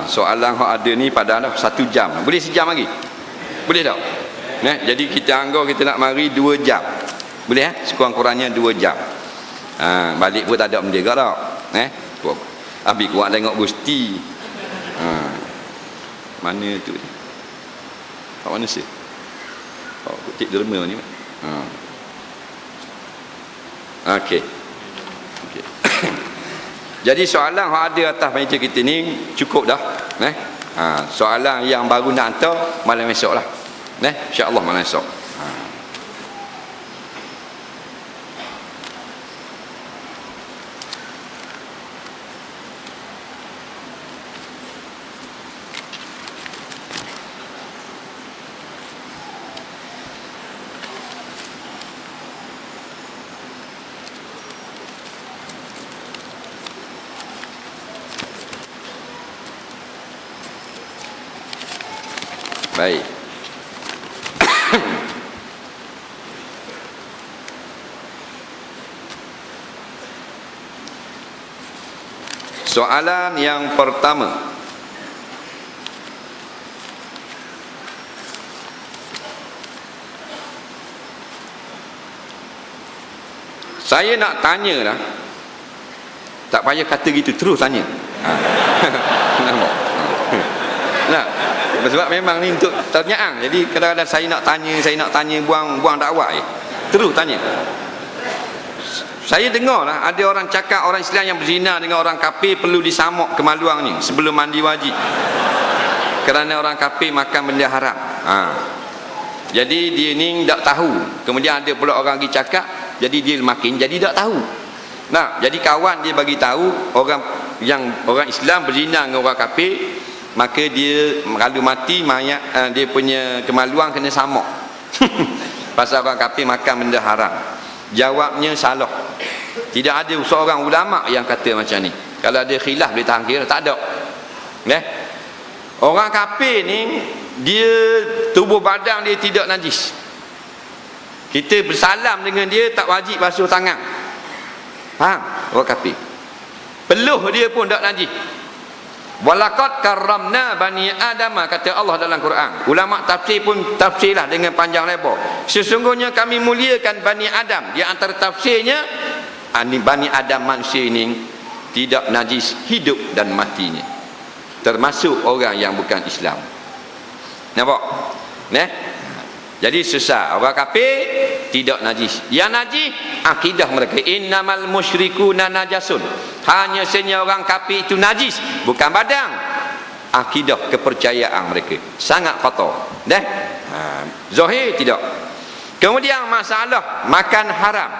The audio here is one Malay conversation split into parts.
soalan hak ada ni pada dah 1 jam. Boleh sejam lagi? Boleh tak? Jadi kita anggap kita nak mari 2 jam. Boleh sekurang-kurangnya 2 jam. Balik pun tak ada benda tak? Habis kuat tengok Gusti. Mana tu? Kat mana sih? Kutip derma ni. Okey. Jadi soalan yang ada atas meja kita ni cukup dah. Soalan yang baru nak hantar malam esok lah. InsyaAllah malam esok. Baik. Soalan yang pertama. Saya nak tanya lah. Tak payah kata gitu, terus tanya. Nampak? Nah, sebab memang ni untuk pertanyaan. Jadi kadang-kadang saya nak tanya buang dakwah je. Terus tanya. Saya dengar lah ada orang cakap orang Islam yang berzina dengan orang kafir perlu disamok kemaluan ni sebelum mandi wajib. Kerana orang kafir makan benda haram. Jadi dia ni tak tahu. Kemudian ada pula orang pergi cakap, jadi dia makin jadi tak tahu. Nah, jadi kawan dia bagi tahu orang Islam berzina dengan orang kafir, maka dia kalau mati mayat dia punya kemaluan kena samok. Pasal orang kafir makan benda haram. Jawabnya salah. Tidak ada seorang ulama yang kata macam ni. Kalau ada khilaf boleh tahan kira, tak ada. Orang kafir ni dia tubuh badan dia tidak najis. Kita bersalam dengan dia tak wajib basuh tangan. Faham? Orang kafir. Peluh dia pun tak najis. Walaqad karramna bani Adam, kata Allah dalam Quran. Ulama tafsir pun tafsirlah dengan panjang lebar. Sesungguhnya kami muliakan bani Adam. Di antara tafsirnya, bani Adam manusia ini tidak najis hidup dan matinya, termasuk orang yang bukan Islam. Nampak? Jadi susah. Orang kafir tidak najis. Yang najis akidah mereka. Innamal musyrikuna najasun. Hanya saja orang kafir itu najis, bukan badan. Akidah kepercayaan mereka sangat kotor. Zahir tidak. Kemudian masalah makan haram.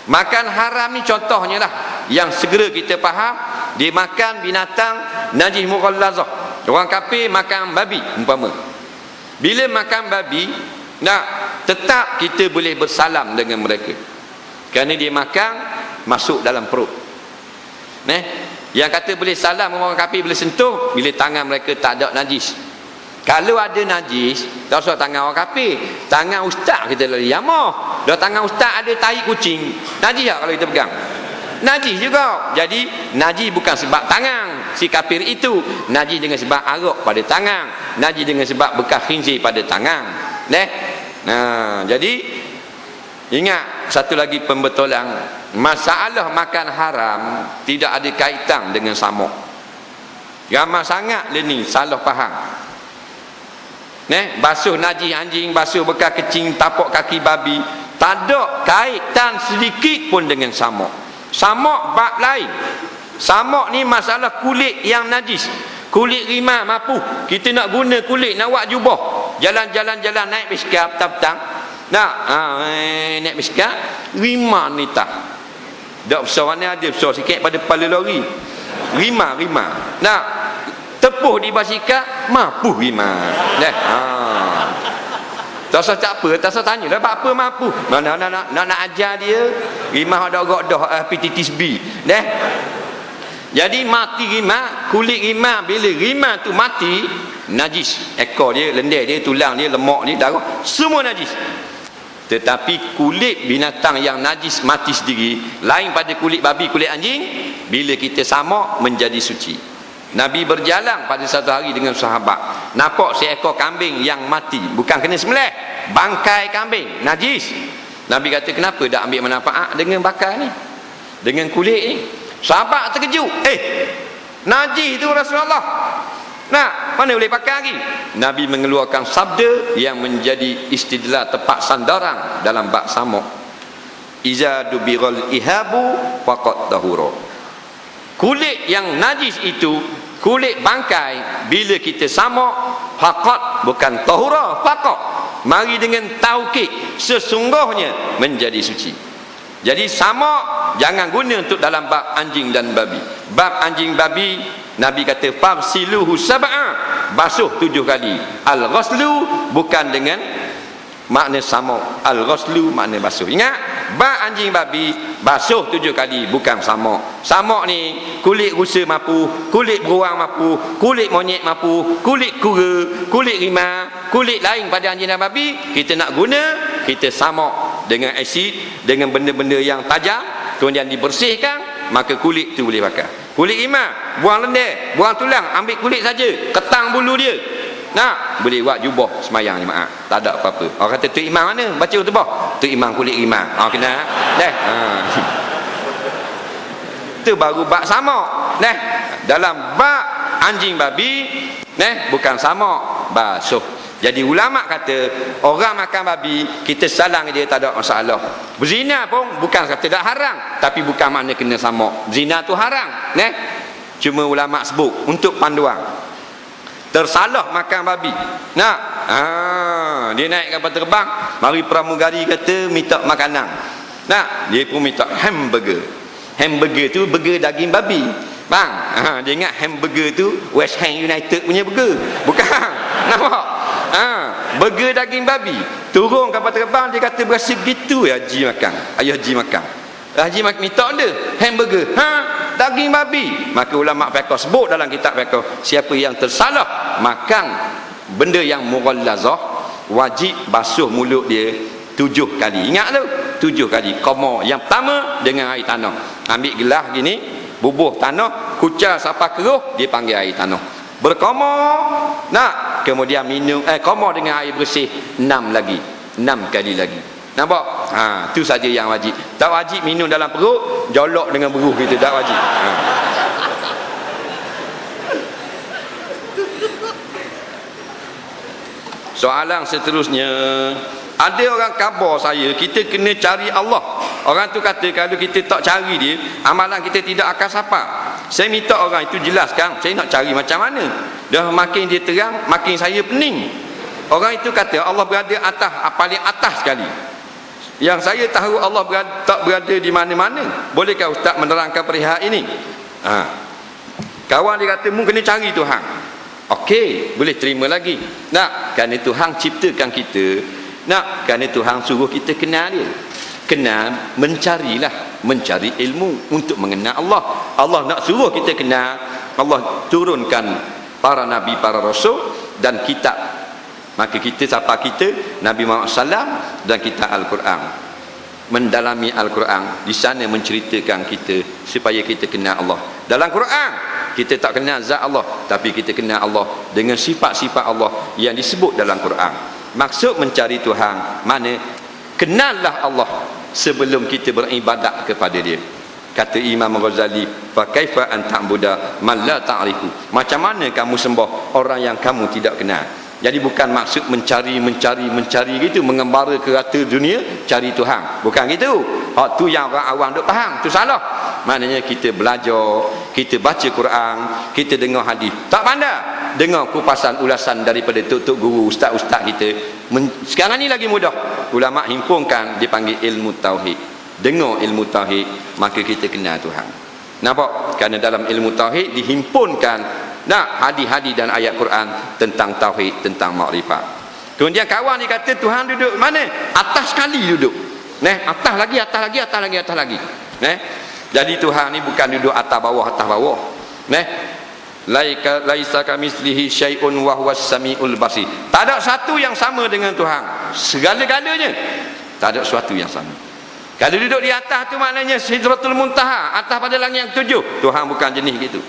Makan haram ni contohnya lah yang segera kita faham, dia makan binatang najis mughallazah. Orang kafir makan babi umpama. Bila makan babi, tetap kita boleh bersalam dengan mereka. Kerana dia makan masuk dalam perut. Yang kata boleh salam orang kafir boleh sentuh bila tangan mereka tak ada najis. Kalau ada najis, tak usah tangan orang kafir, tangan ustaz kita lari yamah. Dah tangan ustaz ada tai kucing, najis tak kalau kita pegang? Najis juga. Jadi najis bukan sebab tangan si kafir itu, najis dengan sebab arak pada tangan, najis dengan sebab bekas khinzir pada tangan. Jadi ingat satu lagi pembetulan, masalah makan haram tidak ada kaitan dengan samuk. Ramai sangat ni salah faham. Basuh najis anjing, basuh bekas kecing, tapak kaki babi, tak ada kaitan sedikit pun dengan samuk. Samuk bab lain. Samuk ni masalah kulit yang najis. Kulit rimah mapuh, kita nak guna kulit nak buat jubah, jalan naik biskar petang-petang, naik biskar rimah ni tak besar mana, ada besar sikit pada kepala lori. Rimah tepuh di basikal mapuh rimah. Tak usah tanya lah apa mapuh. Nak ajar dia rimah ada agak dah PTTSB. Jadi mati rimah, kulit rimah, bila rimah tu mati, najis. Ekor dia, lendir dia, tulang dia, lemak dia, darah, semua najis. Tetapi kulit binatang yang najis mati sendiri, lain pada kulit babi, kulit anjing, bila kita samak menjadi suci. Nabi berjalan pada satu hari dengan sahabat, nampak seekor kambing yang mati, bukan kena sembelih, bangkai kambing najis. Nabi kata, kenapa tak ambil manfaat dengan bakar ni, dengan kulit ni? Sahabat terkejut, najis tu Rasulullah, nah mana boleh pakai lagi? Nabi mengeluarkan sabda yang menjadi istidlal tepat sandaran dalam bab samuk. Iza dubiral ihabu faqat tahura. Kulit yang najis itu, kulit bangkai, bila kita samuk, faqat, bukan tahura, faqat, mari dengan taukid, sesungguhnya menjadi suci. Jadi samuk jangan guna untuk dalam bab anjing dan babi. Bab anjing babi, Nabi kata fafsiluhu sab'a, basuh 7 kali. Al-ghuslu bukan dengan makna samuk, al-ghuslu makna basuh. Ingat, bab anjing babi basuh 7 kali, bukan samuk. Samuk ni kulit rusa mampu, kulit beruang mampu, kulit monyet mampu, kulit kura, kulit rimau, kulit lain pada anjing dan babi. Kita nak guna, kita samuk dengan asid, dengan benda-benda yang tajam, kemudian dibersihkan, maka kulit tu boleh pakai. Kulit rimau, buang lendir, buang tulang, ambil kulit saja, ketang bulu dia, nak boleh buat jubah semayang jemaah, tak ada apa-apa. Orang kata, Tok Imam mana baca khutbah? Tok Imam kulit rimau, kena dah. Itu baru bab samuk. Dalam bab anjing babi, bukan samuk, basuh. Jadi ulama kata, orang makan babi, kita salang dia tak ada masalah. Berzina pun bukan kata tak haram, tapi bukan makna kena samuk. Zina tu haram, cuma ulama sebut untuk panduan. Tersalah makan babi, nak dia naik kapal terbang, mari pramugari kata minta makanan, nak dia pun minta hamburger. Hamburger tu burger daging babi, bang. Dia ingat hamburger tu West Ham United punya burger, bukan. Nampak? Burger daging babi. Turun kapal terbang, dia kata berasa begitu ya Haji makan. Ayah Haji makan. Haji minta dia hamburger, daging babi. Maka ulama fiqh sebut dalam kitab fiqh, siapa yang tersalah makan benda yang mughallazah, wajib basuh mulut dia 7 kali. Ingat tu, 7 kali. Qama yang pertama dengan air tanah. Ambil gelas gini, bubuh tanah, kucar sampai keruh, dia panggil air tanah. Berqama, nak kemudian minum qama dengan air bersih 6 lagi, 6 kali lagi. Nampak? Tu saja yang wajib. Tak wajib minum dalam perut, jolok dengan beruh kita, tak wajib. Soalan seterusnya, ada orang khabar saya, kita kena cari Allah. Orang tu kata kalau kita tak cari dia, amalan kita tidak akan sampai. Saya minta orang itu jelaskan, saya nak cari macam mana. Dah makin dia terang, makin saya pening. Orang itu kata Allah berada atas, paling atas sekali. Yang saya tahu Allah tak berada di mana-mana. Bolehkah Ustaz menerangkan perihal ini? Kawan dia kata, mu kena cari Tuhan. Okey, boleh terima lagi. Nak, kerana Tuhan ciptakan kita. Nak, kerana Tuhan suruh kita kenal dia. Kenal, mencarilah, mencari ilmu untuk mengenal Allah. Allah nak suruh kita kenal, Allah turunkan para nabi, para rasul dan kitab. Maka kita, siapa kita? Nabi Muhammad SAW dan kitab Al-Quran. Mendalami Al-Quran, di sana menceritakan kita supaya kita kenal Allah. Dalam Quran kita tak kenal zat Allah, tapi kita kenal Allah dengan sifat-sifat Allah yang disebut dalam Quran. Maksud mencari Tuhan, mana kenallah Allah sebelum kita beribadat kepada dia. Kata Imam Ghazali, fa kaifa an ta'budu man la ta'rifu. Macam mana kamu sembah orang yang kamu tidak kenal? Jadi bukan maksud mencari gitu, mengembara ke rata dunia cari Tuhan, bukan gitu. Hak tu yang orang awam duk faham, tu salah. Maknanya kita belajar, kita baca Quran, kita dengar hadis. Tak pandai dengar kupasan ulasan daripada tok-tok guru, ustaz-ustaz kita. Sekarang ni lagi mudah, ulama himpunkan, dipanggil ilmu tauhid. Dengar ilmu tauhid, maka kita kenal Tuhan. Nampak? Kerana dalam ilmu tauhid dihimpunkan hadis-hadis dan ayat Quran tentang tauhid, tentang makrifat. Kemudian kawan dia kata Tuhan duduk mana? Atas sekali duduk. Atas lagi. Jadi Tuhan ni bukan duduk atas bawah. Laisa kamitslihi syai'un wa huwas samiul basir. Tak ada satu yang sama dengan Tuhan. Segala-galanya tak ada sesuatu yang sama. Kalau duduk di atas tu maknanya Sidratul Muntaha, atas pada langit yang 7. Tuhan bukan jenis gitu.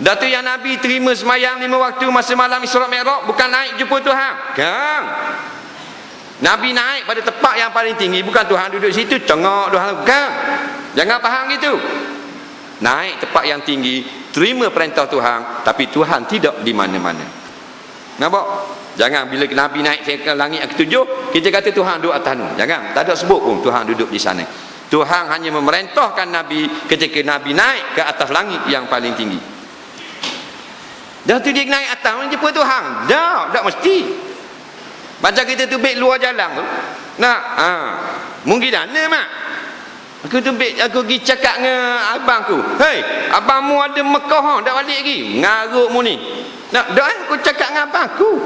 Dah tu yang Nabi terima semayang 5 waktu masa malam Isra Mi'raj bukan naik jumpa Tuhan. Kan? Nabi naik pada tempat yang paling tinggi, bukan Tuhan duduk situ tengok Tuhan. Kan? Jangan faham gitu. Naik tempat yang tinggi, terima perintah Tuhan, tapi Tuhan tidak di mana-mana. Nampak? Jangan bila Nabi naik ke langit yang ketujuh, kita kata Tuhan duduk atas. Jangan, tak ada sebut pun Tuhan duduk di sana. Tuhan hanya memerintahkan Nabi ketika Nabi naik ke atas langit yang paling tinggi. Dah tu dia naik atas jumpa Tuhan. Tak mesti. Macam kita tubik luar jalan tu. Nak, mungkin mana mak? Aku pergi cakap dengan abangku. Hei, abangmu ada Mekah dah balik lagi. Ngaruk mu ni. Nak dah aku cakap dengan abangku.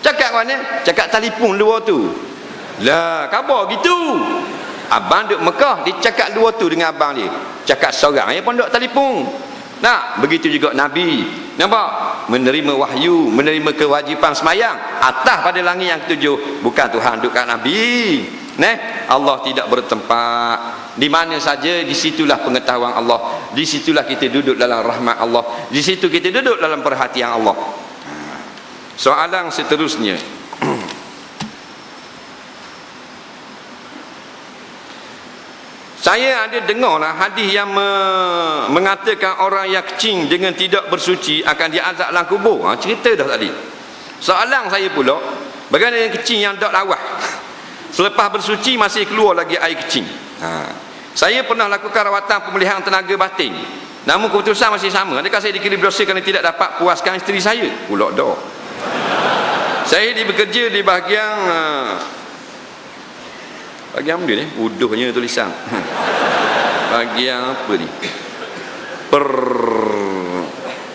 Cakap mana? Cakap telefon luar tu. Lah, khabar gitu. Abang duduk Mekah, dia cakap luar tu dengan abang dia. Cakap seorang ya pun duduk telefon. Nah, begitu juga Nabi. Nampak? Menerima wahyu, menerima kewajipan semayang atas pada langit yang ketujuh. Bukan Tuhan duduk kat Nabi. Allah tidak bertempat. Di mana saja, di situlah pengetahuan Allah. Di situlah kita duduk dalam rahmat Allah. Di situ kita duduk dalam perhatian Allah. Soalan seterusnya. Saya ada dengarlah hadis yang mengatakan orang yang kecing dengan tidak bersuci akan diazab dalam kubur. Cerita dah tadi. Soalan saya pula, bagaimana yang kecing yang tak lawah? Selepas bersuci masih keluar lagi air kecing. Saya pernah lakukan rawatan pemulihan tenaga batin. Namun keputusan masih sama. Adakah saya dikira berdosa kerana tidak dapat puaskan isteri saya? Pula dah. Saya bekerja di bahagian bahagian mana ni? Uduhnya tulisan. Bahagian apa ni?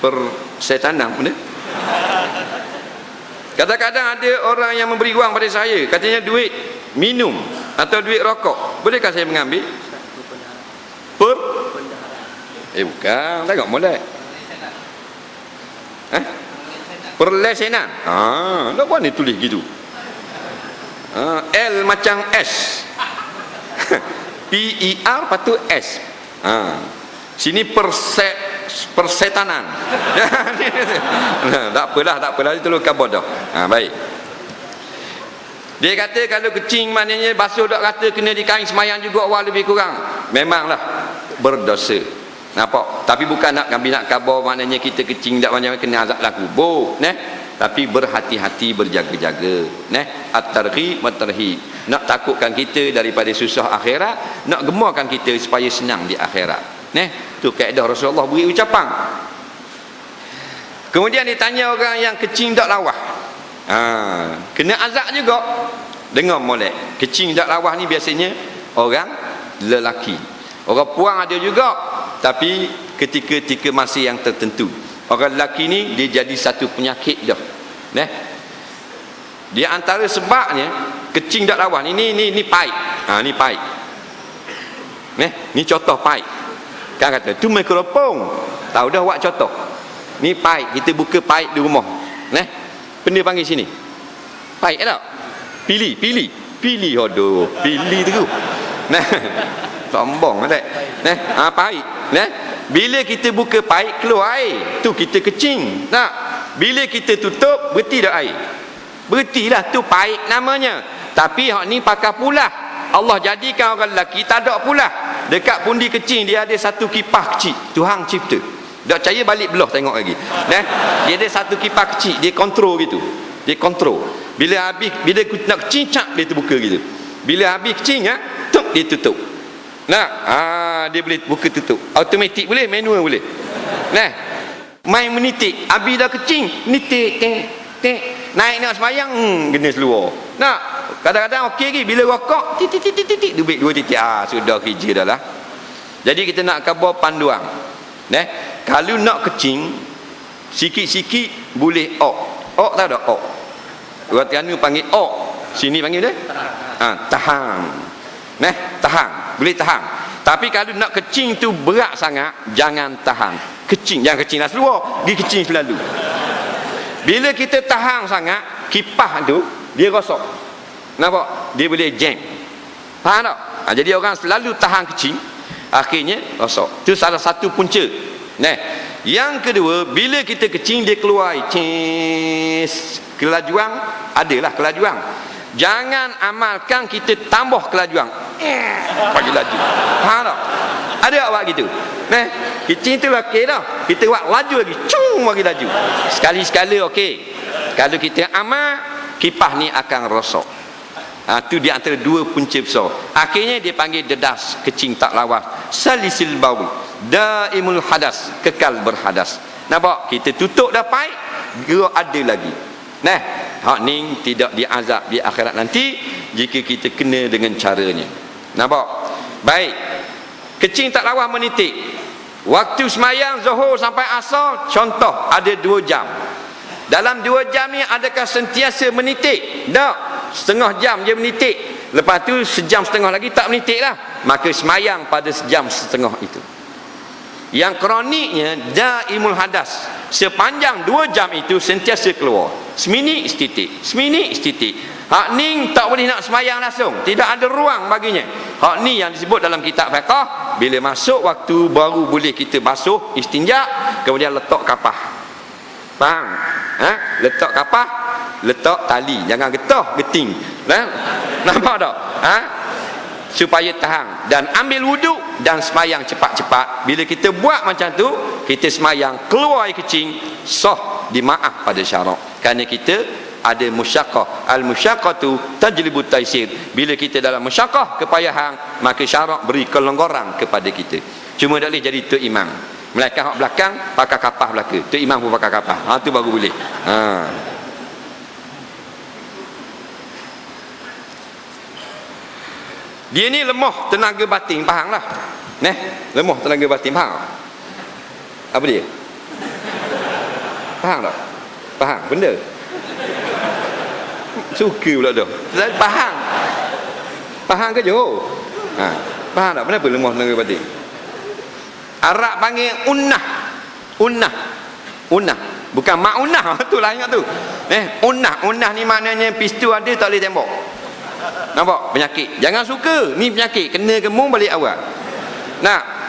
Persetanan benda. Kadang-kadang ada orang yang memberi wang pada saya, katanya duit minum atau duit rokok. Bolehkah saya mengambil? Bukan, tengok molek. Perlesenan. Nak buat ni tulis gitu. L macam S. PER patu S. Sini persetanan. Tak apalah itu lu kabur dah. Baik. Dia kata kalau kecing maknanya basuh dak kata kena dikain semayang juga awal lebih kurang. Memanglah berdosa. Nampak? Tapi bukan nak kabar maknanya kita kecing dak macam kena azab lah kubur, tapi berhati-hati, berjaga-jaga. At-targhib wa tarhib. Nak takutkan kita daripada susah akhirat, nak gemakan kita supaya senang di akhirat. Tu kaedah Rasulullah beri ucapan. Kemudian ditanya orang yang kecing tak lawah. Kena azab juga. Dengar molek. Kecing tak lawah ni biasanya orang lelaki. Orang puang ada juga, tapi ketika masa yang tertentu. Orang lelaki ni dia jadi satu penyakit dah. Dia antara sebabnya kecing tak lawan ni paip. Ni paip. Ni contoh paip. Kan kata tu mikrofon. Tahu dah buat contoh. Ni paip, kita buka paip di rumah. Benda panggil sini. Paip tak? Pilih aduh, pilih tu. Sombong tak? Paip. Bila kita buka paip keluar air, tu kita kecing. Tak? Bila kita tutup, berhenti dah air. Berhentilah, tu paip namanya. Tapi hak ni pakai pulah. Allah jadikan orang lelaki tak ada pulah. Dekat pundi kecing dia ada satu kipas kecil. Tuhan cipta. Tak percaya balik belah tengok lagi. Dia ada satu kipas kecil, dia kontrol gitu. Dia kontrol. Bila nak kecing, dia terbuka gitu. Bila habis kecing, dia tutup. Dia boleh buka tutup. Automatik boleh, manual boleh. Main menitik. Habis dah kecing, nitik, tek. Naik nak semayang, kena seluar. Kadang-kadang okey lagi. Bila rokok, titik, dubik 2 titik. Sudah kerja dah lah. Jadi kita nak khabar panduan. Kalau nak kecing, sikit-sikit boleh ok. Ok tak ada ok. Orang Terengganu panggil ok. Sini panggil dia? Tahan. Tahan. Boleh tahan. Tapi kalau nak kecing tu berat sangat, jangan tahan. Kecing, jangan kecing lah seluar, dia kecing selalu. Bila kita tahan sangat, kipas tu dia rosak. Nampak? Dia boleh jam. Faham tak? Jadi orang selalu tahan kecing, akhirnya rosak. Itu salah satu punca. Yang kedua, bila kita kecing dia keluar kelajuan, adalah kelajuan. Jangan amalkan kita tambah kelajuan. Bagi laju. Faham tak? Ada awak gitu. Kecing tu okey dah. Kita buat laju lagi. Cung bagi laju. Sekali-sekala okey. Kalau kita amal, kipas ni akan rosak. Itu di antara dua punca besar. Akhirnya dia panggil dedas, kecing tak lawas. Salisil baul, daimul hadas, kekal berhadas. Nampak? Kita tutup dah paip, gerak ada lagi. Hak ni tidak diazab di akhirat nanti jika kita kena dengan caranya. Nampak? Baik. Kecing tak lawas menitik. Waktu semayang Zuhur sampai Asar, contoh ada 2 jam. Dalam 2 jam ni adakah sentiasa menitik? Tak. Setengah jam je menitik. Lepas tu sejam setengah lagi tak menitik lah. Maka semayang pada sejam setengah itu. Yang kroniknya daimul hadas. Sepanjang 2 jam itu sentiasa keluar. Seminit setitik, seminit setitik. Hak ni tak boleh nak semayang langsung. Tidak ada ruang baginya. Hak ni yang disebut dalam kitab fiqh, bila masuk waktu baru boleh kita basuh, istinja, kemudian letak kapah. Faham? Letak kapah, letak tali, jangan getah geting. Nampak tak? Supaya tahan. Dan ambil wuduk dan semayang cepat-cepat. Bila kita buat macam tu, kita semayang keluar air kecing, sah dimaaf pada syarak. Kerana kita ada musyaqqah. Al-musyaqqatu tajlibu taisir. Bila kita dalam musyaqqah, kepayahan, maka syarak beri kelonggaran kepada kita. Cuma tak boleh jadi tok imam. Melainkan hak belakang pakai kapah belaka. Tok imam pun pakai kapah. Tu baru boleh. Dia ni lemah tenaga batin, faham lah. Lemah tenaga batin, faham? Apa dia? Faham tak? Faham benda? Suka pula dah. Faham? Faham ke Johor? Faham tak? Kenapa lemah tenaga batin? Arab panggil unnah. Unnah. Bukan ma'unah. Tu lah ingat tu. Unnah ni maknanya pistol ada tak boleh tembak. Nampak? Penyakit. Jangan suka. Ni penyakit. Kena gemung balik awal.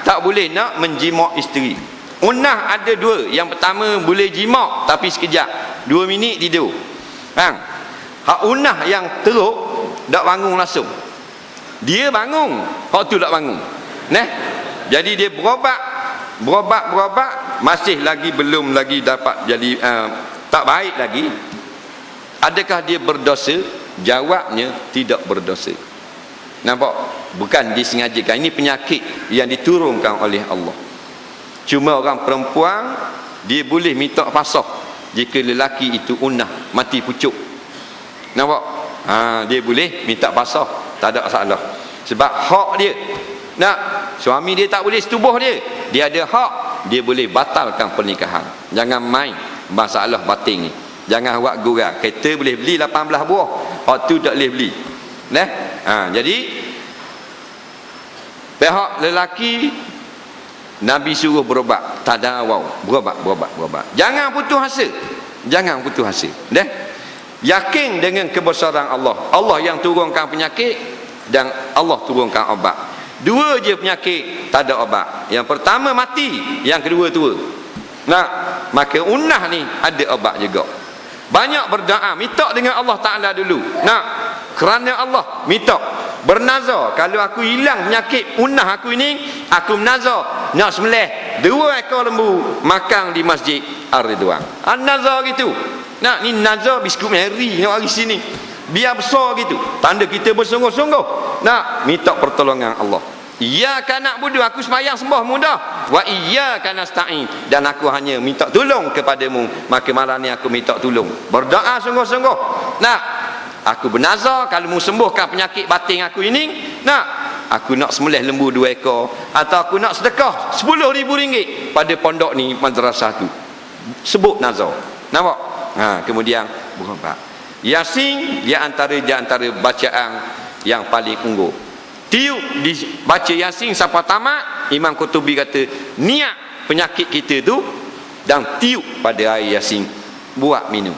Tak boleh nak menjimak isteri. Unnah ada 2. Yang pertama boleh jimak tapi sekejap. 2 minit tidur. Faham? Hak unnah yang teruk tak bangun langsung. Dia bangun. Hak tu tak bangun. Jadi dia berobat, masih lagi belum lagi dapat jadi tak baik lagi. Adakah dia berdosa? Jawabnya tidak berdosa. Nampak? Bukan disengajakan. Ini penyakit yang diturunkan oleh Allah. Cuma orang perempuan dia boleh minta fasakh jika lelaki itu unnah, mati pucuk. Nampak? Dia boleh minta fasakh, tak ada masalah. Sebab hak dia. Suami dia tak boleh setubuh dia. Dia ada hak, dia boleh batalkan pernikahan. Jangan main masalah batin ni. Jangan buat gurau. Kereta boleh beli 18 buah. Hak tu tak boleh beli. Jadi pihak lelaki Nabi suruh berobat. Tadawau. Berobat. Jangan putus asa. Yakin dengan kebesaran Allah. Allah yang turunkan penyakit dan Allah turunkan obat. 2 je penyakit, tak ada obat. Yang pertama mati, yang kedua tua. Maka unnah ni ada obat juga. Banyak berdoa, minta dengan Allah Ta'ala dulu. Kerana Allah, minta. Bernazar, kalau aku hilang penyakit unnah aku ini, aku menazar nak sembelih 2 ekor lembu makan di Masjid Ar-Ridwan. Nazar gitu. Ni nazar biskut Mary nak hari sini. Biar besar gitu. Tanda kita bersungguh-sungguh minta pertolongan Allah. Iyyaka na'budu, aku sembahyang sembah mudah. Wa iyyaka nasta'in, dan aku hanya minta tolong kepadamu. Maka malam ni aku minta tolong. Berdoa sungguh-sungguh. Aku bernazar kalau mu sembuhkan penyakit batin aku ini, aku nak sembelih lembu 2 ekor, atau aku nak sedekah RM10,000 pada pondok ni, madrasah tu. Sebut nazar. Nampak? Kemudian berobat. Yasin dia antara bacaan yang paling unggul. Tiup dibaca Yasin sampai tamat. Imam Qurtubi kata niat penyakit kita tu dan tiup pada air Yasin, buat minum.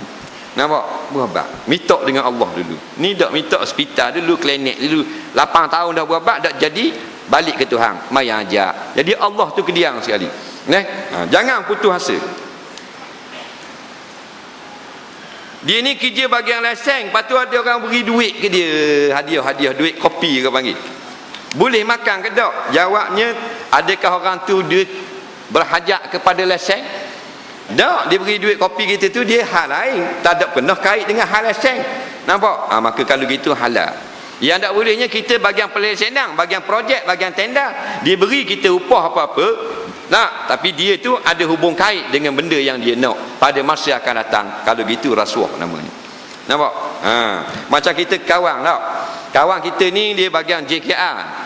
Nampak? Berobat. Minta dengan Allah dulu. Ni tak minta hospital dulu, klinik dulu. 8 tahun dah berobat tak jadi, balik ke Tuhan, mai ajak. Jadi Allah tu kediang sekali. Jangan putus asa. Dia ni kerja bagian lesen, lepas tu ada orang beri duit ke dia, hadiah duit kopi ke panggil. Boleh makan ke tak? Jawabnya, adakah orang tu dia berhajat kepada lesen? Tak, dia beri duit kopi kita tu dia hal lain, tak ada pernah kait dengan hal lesen. Nampak? Maka kalau gitu halal. Yang tak bolehnya kita bagian pelesenan, bagian projek, bagian tenda, dia beri kita upah apa-apa. Nah, tapi dia tu ada hubung kait dengan benda yang dia nak pada masa akan datang. Kalau gitu rasuah namanya. Nampak? Macam kita kawan tak? Kawan kita ni dia bagian JKR.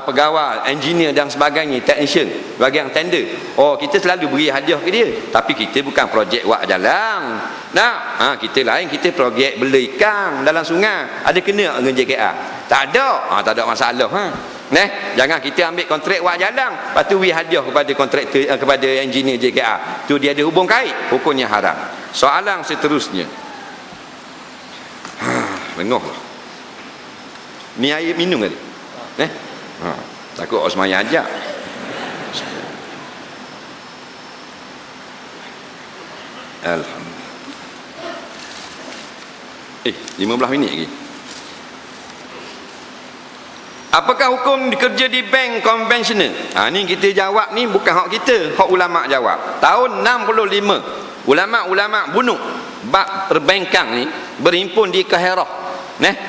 Pegawai, engineer dan sebagainya, technician, bagian tender. Oh, kita selalu beri hadiah ke dia. Tapi kita bukan projek wak jalan. Nah, kita lain, kita projek bela ikan dalam sungai. Ada kena dengan JKR? Tak ada. Tak ada masalah. Jangan kita ambil kontrak wak jalan, lepas tu beri hadiah kepada kontraktor, kepada engineer JKR. Tu dia ada hubung kait, hukumnya haram. Soalan seterusnya. Lengoh. Ni air minum tadi. Takut orang semayang ajak. Alhamdulillah. 15 minit lagi. Apakah hukum kerja di bank konvensional? Ni kita jawab ni bukan hak kita, hak ulama jawab. Tahun 65 ulama-ulama bunuk bab perbankan ni berhimpun di Kairah.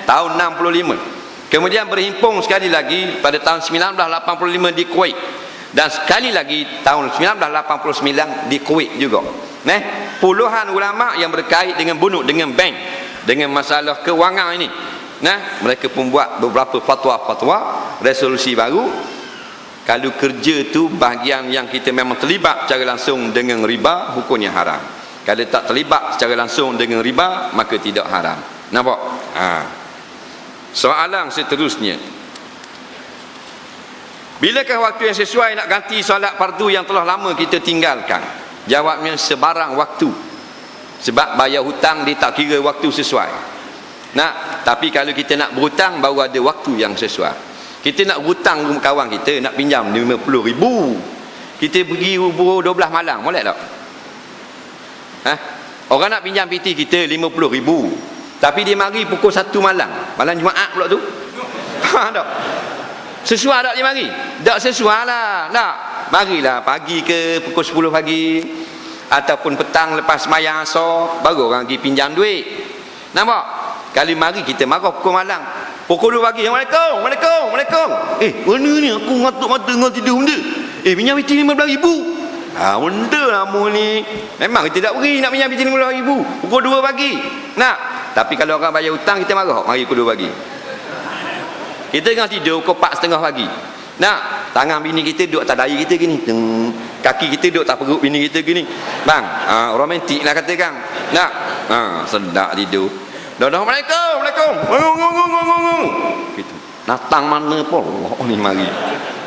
Tahun 65. Kemudian berhimpun sekali lagi pada tahun 1985 di Kuwait, dan sekali lagi tahun 1989 di Kuwait juga. Puluhan ulama yang berkait dengan bunuk, dengan bank, dengan masalah kewangan ini. Mereka pun buat beberapa fatwa-fatwa, resolusi baru. Kalau kerja tu bahagian yang kita memang terlibat secara langsung dengan riba, hukumnya haram. Kalau tak terlibat secara langsung dengan riba, maka tidak haram. Nampak? Soalan seterusnya. Bilakah waktu yang sesuai nak ganti solat fardu yang telah lama kita tinggalkan? Jawabnya sebarang waktu. Sebab bayar hutang dia tak kira waktu sesuai. Tapi kalau kita nak berhutang, baru ada waktu yang sesuai. Kita nak berhutang kawan kita, nak pinjam 50,000. Kita pergi 12 malam, boleh tak? Orang nak pinjam PT kita 50,000, tapi dia mari pukul 1 malam Jumaat pula tu. Tak? Sesuai tak dia mari? Tak sesuai lah. Tak? Marilah pagi ke pukul 10 pagi, ataupun petang lepas sembahyang asar, baru orang pergi pinjam duit. Nampak? Kali mari kita marah pukul malam, pukul 2 pagi, Assalamualaikum, Waalaikumsalam. Mana ni aku ngatuk mata dengan tidur benda. Pinjam PT 15,000. Benda lama ni. Memang kita tak beri nak pinjam PT 15,000 pukul 2 pagi. Tapi kalau orang bayar hutang, kita marah, mari pukul 2 pagi. Kita tengah tidur pukul 4:30 pagi. Tangan bini kita duduk atas dahi kita gini, kaki kita duduk tak perut bini kita gini. Bang, romantik lah katakan. Sedap tidur. Assalamualaikum. Gitu. Datang mana pun ni mari.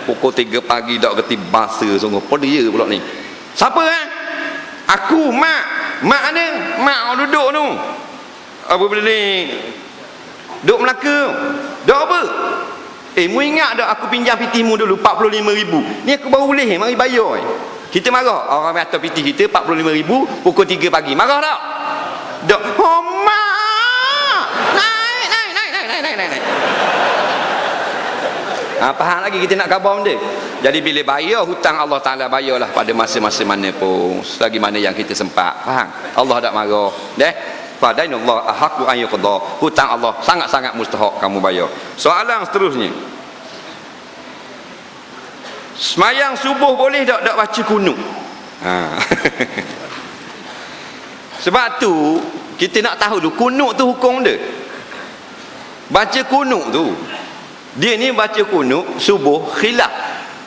Pukul 3 pagi dak kerti bahasa sungguh. Apa dia pula ni? Siapa Aku, mak. Mak mana? Mak duduk tu. Apa benda ni? Duduk Melaka. Duduk apa? Mu ingat tak aku pinjam PT mu dulu 45,000. Ni aku baru boleh mari bayar. Kita marah. Orang atas PT kita 45,000 pukul 3 pagi. Marah tak? Dok. Oh, mak. Naik. Faham lagi kita nak khabar benda. Jadi bila bayar hutang, Allah Ta'ala bayarlah pada masa-masa mana pun, selagi mana yang kita sempat. Faham? Allah tak marah. Fadainullah ahqqu an yuqda. Hutang Allah sangat-sangat mustahak kamu bayar. Soalan seterusnya. Semayang subuh boleh tak baca kunut? Sebab tu kita nak tahu dulu kunut tu hukum dia. Baca kunut tu, dia ni baca kunut subuh khilaf,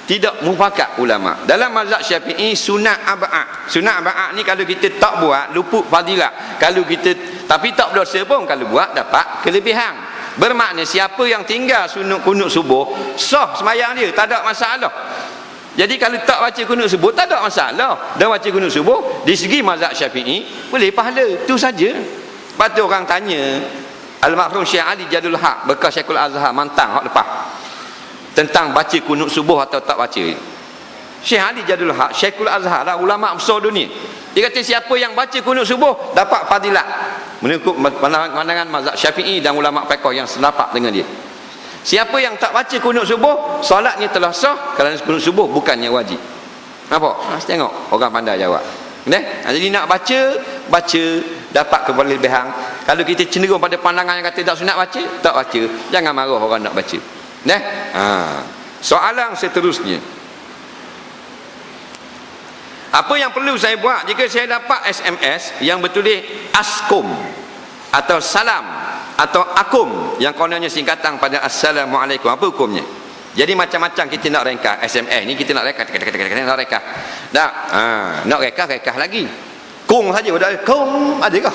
tidak mufakat ulama. Dalam mazhab Syafi'i sunat ab'ad. Sunat ab'ad ni kalau kita tak buat luput fadilah. Kalau kita tapi tak berdosa pun, kalau buat dapat kelebihan. Bermakna siapa yang tinggal sunat kunut subuh, sah sembahyang dia, tak ada masalah. Jadi kalau tak baca kunut subuh tak ada masalah. Dah baca kunut subuh, di segi mazhab Syafi'i boleh pahala, tu saja. Lepas tu orang tanya Al-Makhrum Syekh Ali Jadul Haq bekas Syekhul Azhar Mantang hak lepas, tentang baca kunut subuh atau tak baca. Syekh Ali Jadul Haq, Syekhul Azhar lah, ulama besar dunia. Dia kata siapa yang baca kunut subuh dapat fadilat mengikut pandangan mazhab Syafi'i dan ulama fiqh yang sependapat dengan dia. Siapa yang tak baca kunut subuh, solatnya telah sah kerana kunut subuh bukannya wajib. Nampak? Tengok orang pandai jawab. Jadi nak baca dapat kelebihan. Kalau kita cenderung pada pandangan yang kata tak sunat baca, tak baca. Jangan marah orang nak baca. Soalan seterusnya, apa yang perlu saya buat jika saya dapat SMS yang bertulis askum atau salam atau akum yang kononnya singkatan pada assalamualaikum? Apa hukumnya? Jadi macam-macam kita nak ringkas SMS ni, kita nak ringkas, nak ringkas. Nak ringkas lagi. Kong saja, dah kong ada ke?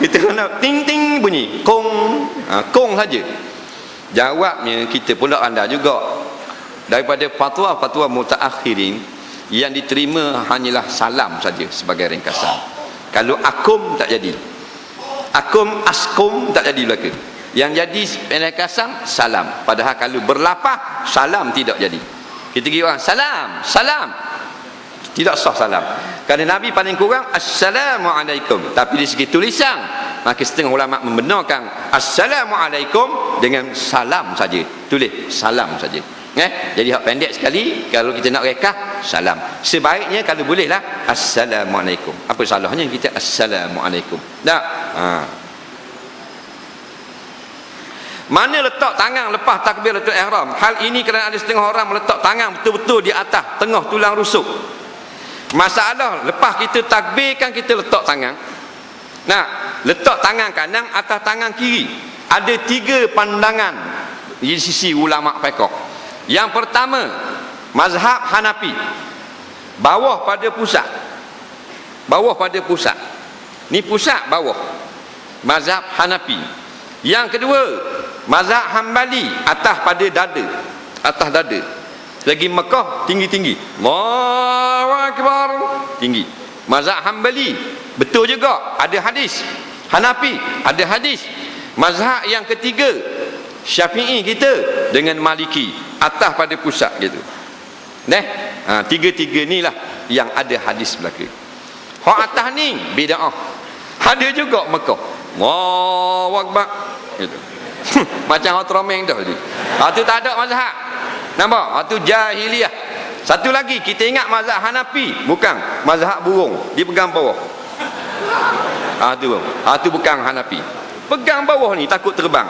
Kita nak ting ting bunyi. Kong saja. Jawabnya kita pula anda juga. Daripada fatwa-fatwa mutaakhirin yang diterima hanyalah salam saja sebagai ringkasan. Kalau akum tak jadi. Askum tak jadi belaka. Yang jadi ringkasan salam. Padahal kalau berlapah salam tidak jadi. Kita pergi orang salam. Tidak sah salam. Kerana Nabi paling kurang assalamualaikum. Tapi di segi tulisan, maka setengah ulama membenarkan assalamualaikum dengan salam saja. Tulis salam saja. Jadi hak pendek sekali. Kalau kita nak rekah, salam. Sebaiknya kalau bolehlah assalamualaikum. Apa salahnya kita assalamualaikum? Tak? Mana letak tangan lepas takbiratul ihram? Hal ini kerana ada setengah orang meletak tangan betul-betul di atas tengah tulang rusuk. Masalah lepas kita takbirkan, kita letak tangan. Letak tangan kanan atas tangan kiri. Ada 3 pandangan di sisi ulama fiqh. Yang pertama, mazhab Hanafi, bawah pada pusat. Ni pusat bawah, mazhab Hanafi. Yang kedua, mazhab Hambali, atas pada dada, atas dada. Lagi Mekah tinggi-tinggi, Allahu Akbar, tinggi. Mazhab Hambali betul juga, ada hadis. Hanafi ada hadis. Mazhab yang ketiga Syafi'i kita dengan Maliki, atas pada pusat gitu. Tiga-tiga ni lah yang ada hadis belaka. Hak atas ni bid'ah. Ada juga Mekah, Allahu Akbar gitu. Macam hak tromeng tu tadi. Tu tak ada mazhab. Nampak? Tu jahiliyah. Satu lagi kita ingat mazhab Hanafi, bukan mazhab burung, dia pegang bawah. Tu bukan Hanafi. Pegang bawah ni takut terbang.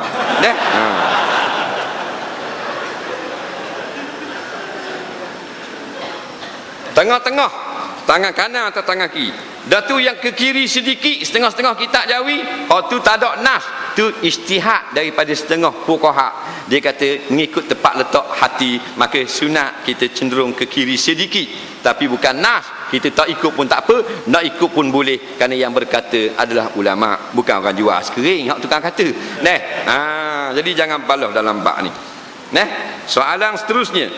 Tengah-tengah, tangan kanan atau tangan kiri. Dah tu yang ke kiri sedikit, setengah-setengah kitab Jawi, tu tak ada nas. Tu ijtihad daripada setengah fuqaha. Dia kata mengikut tepat letak hati, maka sunat kita cenderung ke kiri sedikit. Tapi bukan nas. Kita tak ikut pun tak apa, nak ikut pun boleh, kerana yang berkata adalah ulama, bukan orang jual skering hak tukang kata. Jadi jangan balah dalam bab ni. Soalan seterusnya,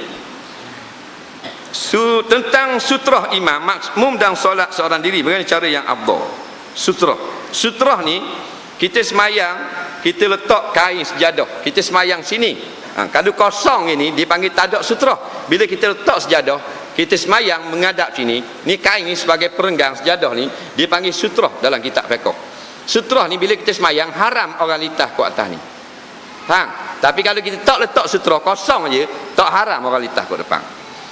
tentang sutrah imam, makmum dan solat seorang diri, bagaimana cara yang afdal? Sutrah ni kita semayang, kita letak kain sejadah, kita semayang sini. Kalau kosong ini dipanggil tak ada sutrah. Bila kita letak sejadah, kita semayang menghadap sini, ni kain ni sebagai perenggang sejadah ni, dia panggil sutrah dalam kitab fiqh. Sutrah ni bila kita semayang haram orang litas ke atas ni. Tapi kalau kita tak letak sutrah, kosong aja, tak haram orang litas ke depan.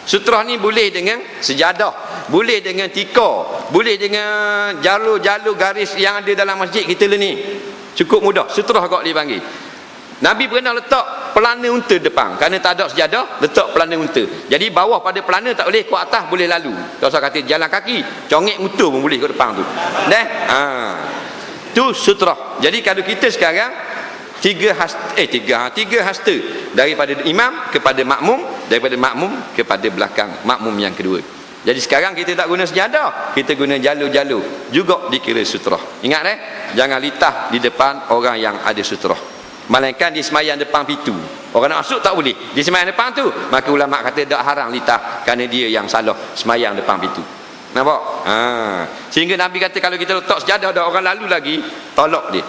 Sutrah ni boleh dengan sejadah, boleh dengan tika, boleh dengan jalur-jalur garis yang ada dalam masjid kita ni. Cukup mudah, sutrah kok dipanggil. Nabi pernah letak pelana unta depan, kerana tak ada sejadah, letak pelana unta. Jadi bawah pada pelana tak boleh, ke atas boleh lalu. Kalau saya kata jalan kaki, congek unta pun boleh ke depan tu. Tu sutrah. Jadi kalau kita sekarang tiga hasta daripada imam kepada makmum, daripada makmum kepada belakang makmum yang kedua. Jadi sekarang kita tak guna sejadah, kita guna jalur-jalur, juga dikira sutrah. Ingat jangan litah di depan orang yang ada sutrah. Melainkan di semayang depan pintu, orang nak masuk tak boleh, di semayang depan tu, maka ulama kata tak haram litah, kerana dia yang salah semayang depan pintu. Nampak? Sehingga Nabi kata kalau kita letak sejadah ada orang lalu lagi, tolak dia.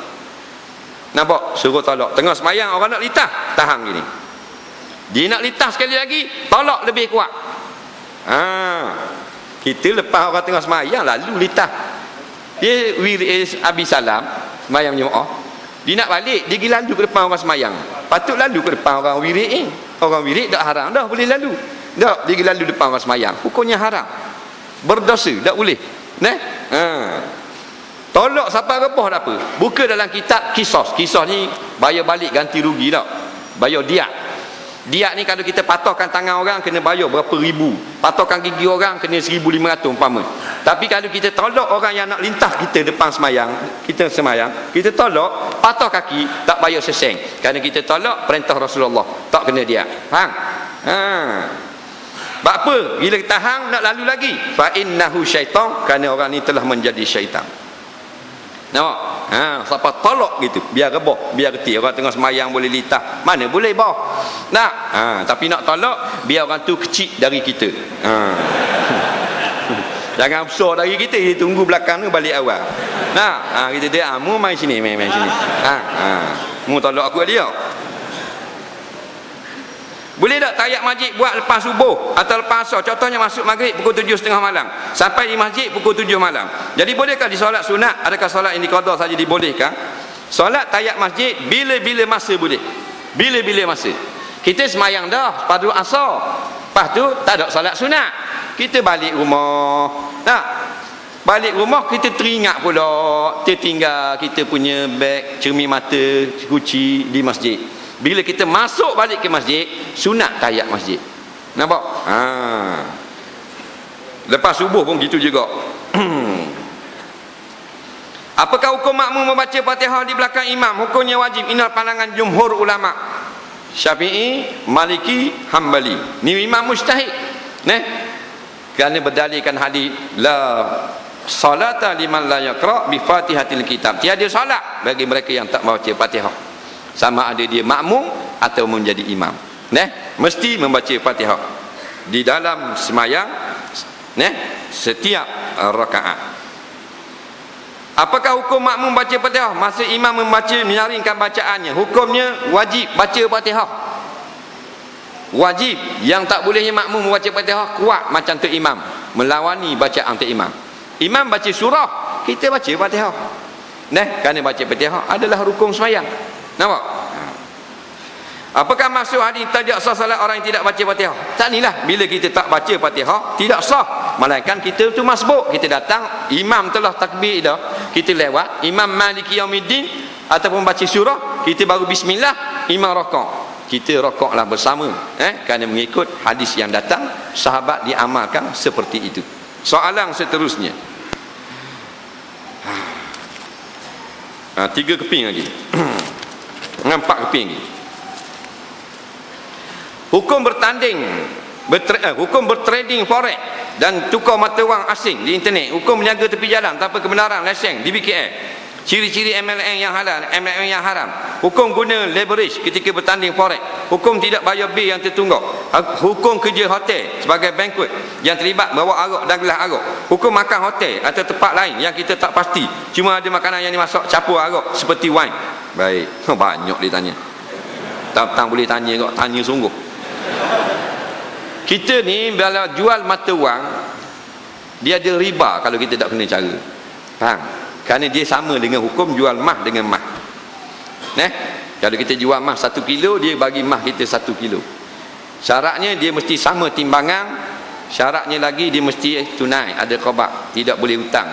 Nampak? Suruh tolak. Tengah semayang orang nak litah, tahan gini. Dia nak litah sekali lagi, tolak lebih kuat. Kita lepas orang tengah semayang lalu litah. Dia habis salam semayang jemaah, dia nak balik, dia pergi lalu ke depan orang semayang. Patut lalu ke depan orang wirid. Orang wirid tak haram dah boleh lalu. Tak, dia pergi lalu depan orang semayang, hukumnya haram, berdosa, tak boleh. Tolak siapa rebah tak apa. Buka dalam kitab Qisas. Qisas ni bayar balik ganti rugi tak, bayar diat. Diat ni kalau kita patahkan tangan orang kena bayar berapa ribu, patahkan gigi orang kena 1,500 umpama. Tapi kalau kita tolak orang yang nak lintas kita depan semayang, kita semayang, kita tolak, patah kaki, tak bayar seseng. Kerana kita tolak perintah Rasulullah, tak kena diat. Faham? Sebab apa? Bila kita hang nak lalu lagi, fa innahu syaitan, kerana orang ni telah menjadi syaitan. Nampak? Siapa tolak gitu, biar rebah, biar reti. Orang tengah semayang boleh litah, mana boleh bah. Nak? Tapi nak tolak, biar orang tu kecil dari kita. Jangan besar dari kita, dia tunggu belakang tu balik awal. Nak? Kita dia, mu main sini, main sini. Mu tolak aku dia. Boleh tak tayak masjid buat lepas subuh atau lepas asar? Contohnya masuk maghrib pukul 7.30 malam, sampai di masjid pukul 7 malam. Jadi bolehkah disolat sunat? Adakah solat yang diqada saja dibolehkan? Solat tayak masjid bila-bila masa boleh. Bila-bila masa. Kita semayang dah pada asar, lepas tu tak ada solat sunat, kita balik rumah. Balik rumah kita teringat pula tertinggal kita punya beg, cermin mata, kunci di masjid. Bila kita masuk balik ke masjid, sunat tayak masjid. Nampak? Lepas subuh pun gitu juga. Apakah hukum makmum membaca Fatihah di belakang imam? Hukumnya wajib. Inilah pandangan jumhur ulama, Syafi'i, Maliki, Hambali. Ni imam mujtahid. Kerana berdalilkan hadis la salata liman la yaqra bi Fatihatil kitab. Tiada solat bagi mereka yang tak membaca Fatihah. Sama ada dia makmum atau menjadi imam. Mesti membaca Fatihah di dalam semayang, setiap rakaat. Apakah hukum makmum baca Fatihah masa imam membaca, menyaringkan bacaannya? Hukumnya wajib baca Fatihah. Wajib. Yang tak bolehnya makmum membaca Fatihah kuat macam tu imam, melawani bacaan tu imam. Imam baca surah, kita baca Fatihah. Kerana baca Fatihah adalah rukun semayang. Nampak? Apakah maksud hadis tidak sah salat orang yang tidak baca Fatihah? Tak nilah, bila kita tak baca Fatihah tidak sah. Melainkan kita tu masbuk, kita datang imam telah takbir dah, kita lewat imam Maliki Yaumiddin ataupun baca surah, kita baru bismillah, imam rakaat, kita rakaatlah bersama, kerana mengikut hadis yang datang, sahabat diamalkan seperti itu. Soalan seterusnya, 3 keping lagi. 4 keping lagi. Hukum bertanding, hukum bertrading forex dan tukar mata wang asing di internet. Hukum menjaga tepi jalan tanpa kebenaran lesen di BKN. Ciri-ciri MLM yang halal, MLM yang haram. Hukum guna leverage ketika bertanding forex. Hukum tidak bayar bil yang tertunggak. Hukum kerja hotel sebagai banquet yang terlibat bawa arak dan gelas arak. Hukum makan hotel atau tempat lain yang kita tak pasti, cuma ada makanan yang dimasak campur arak seperti wine. Baik, banyak dia tanya. Tak boleh tanya kok, tanya sungguh. Kita ni bila jual mata wang, dia ada riba kalau kita tak kena cara. Faham? Kerana dia sama dengan hukum jual mah dengan mah. Kalau kita jual mah 1 kilo, dia bagi mah kita 1 kilo. Syaratnya dia mesti sama timbangan. Syaratnya lagi dia mesti tunai, ada qada, tidak boleh hutang.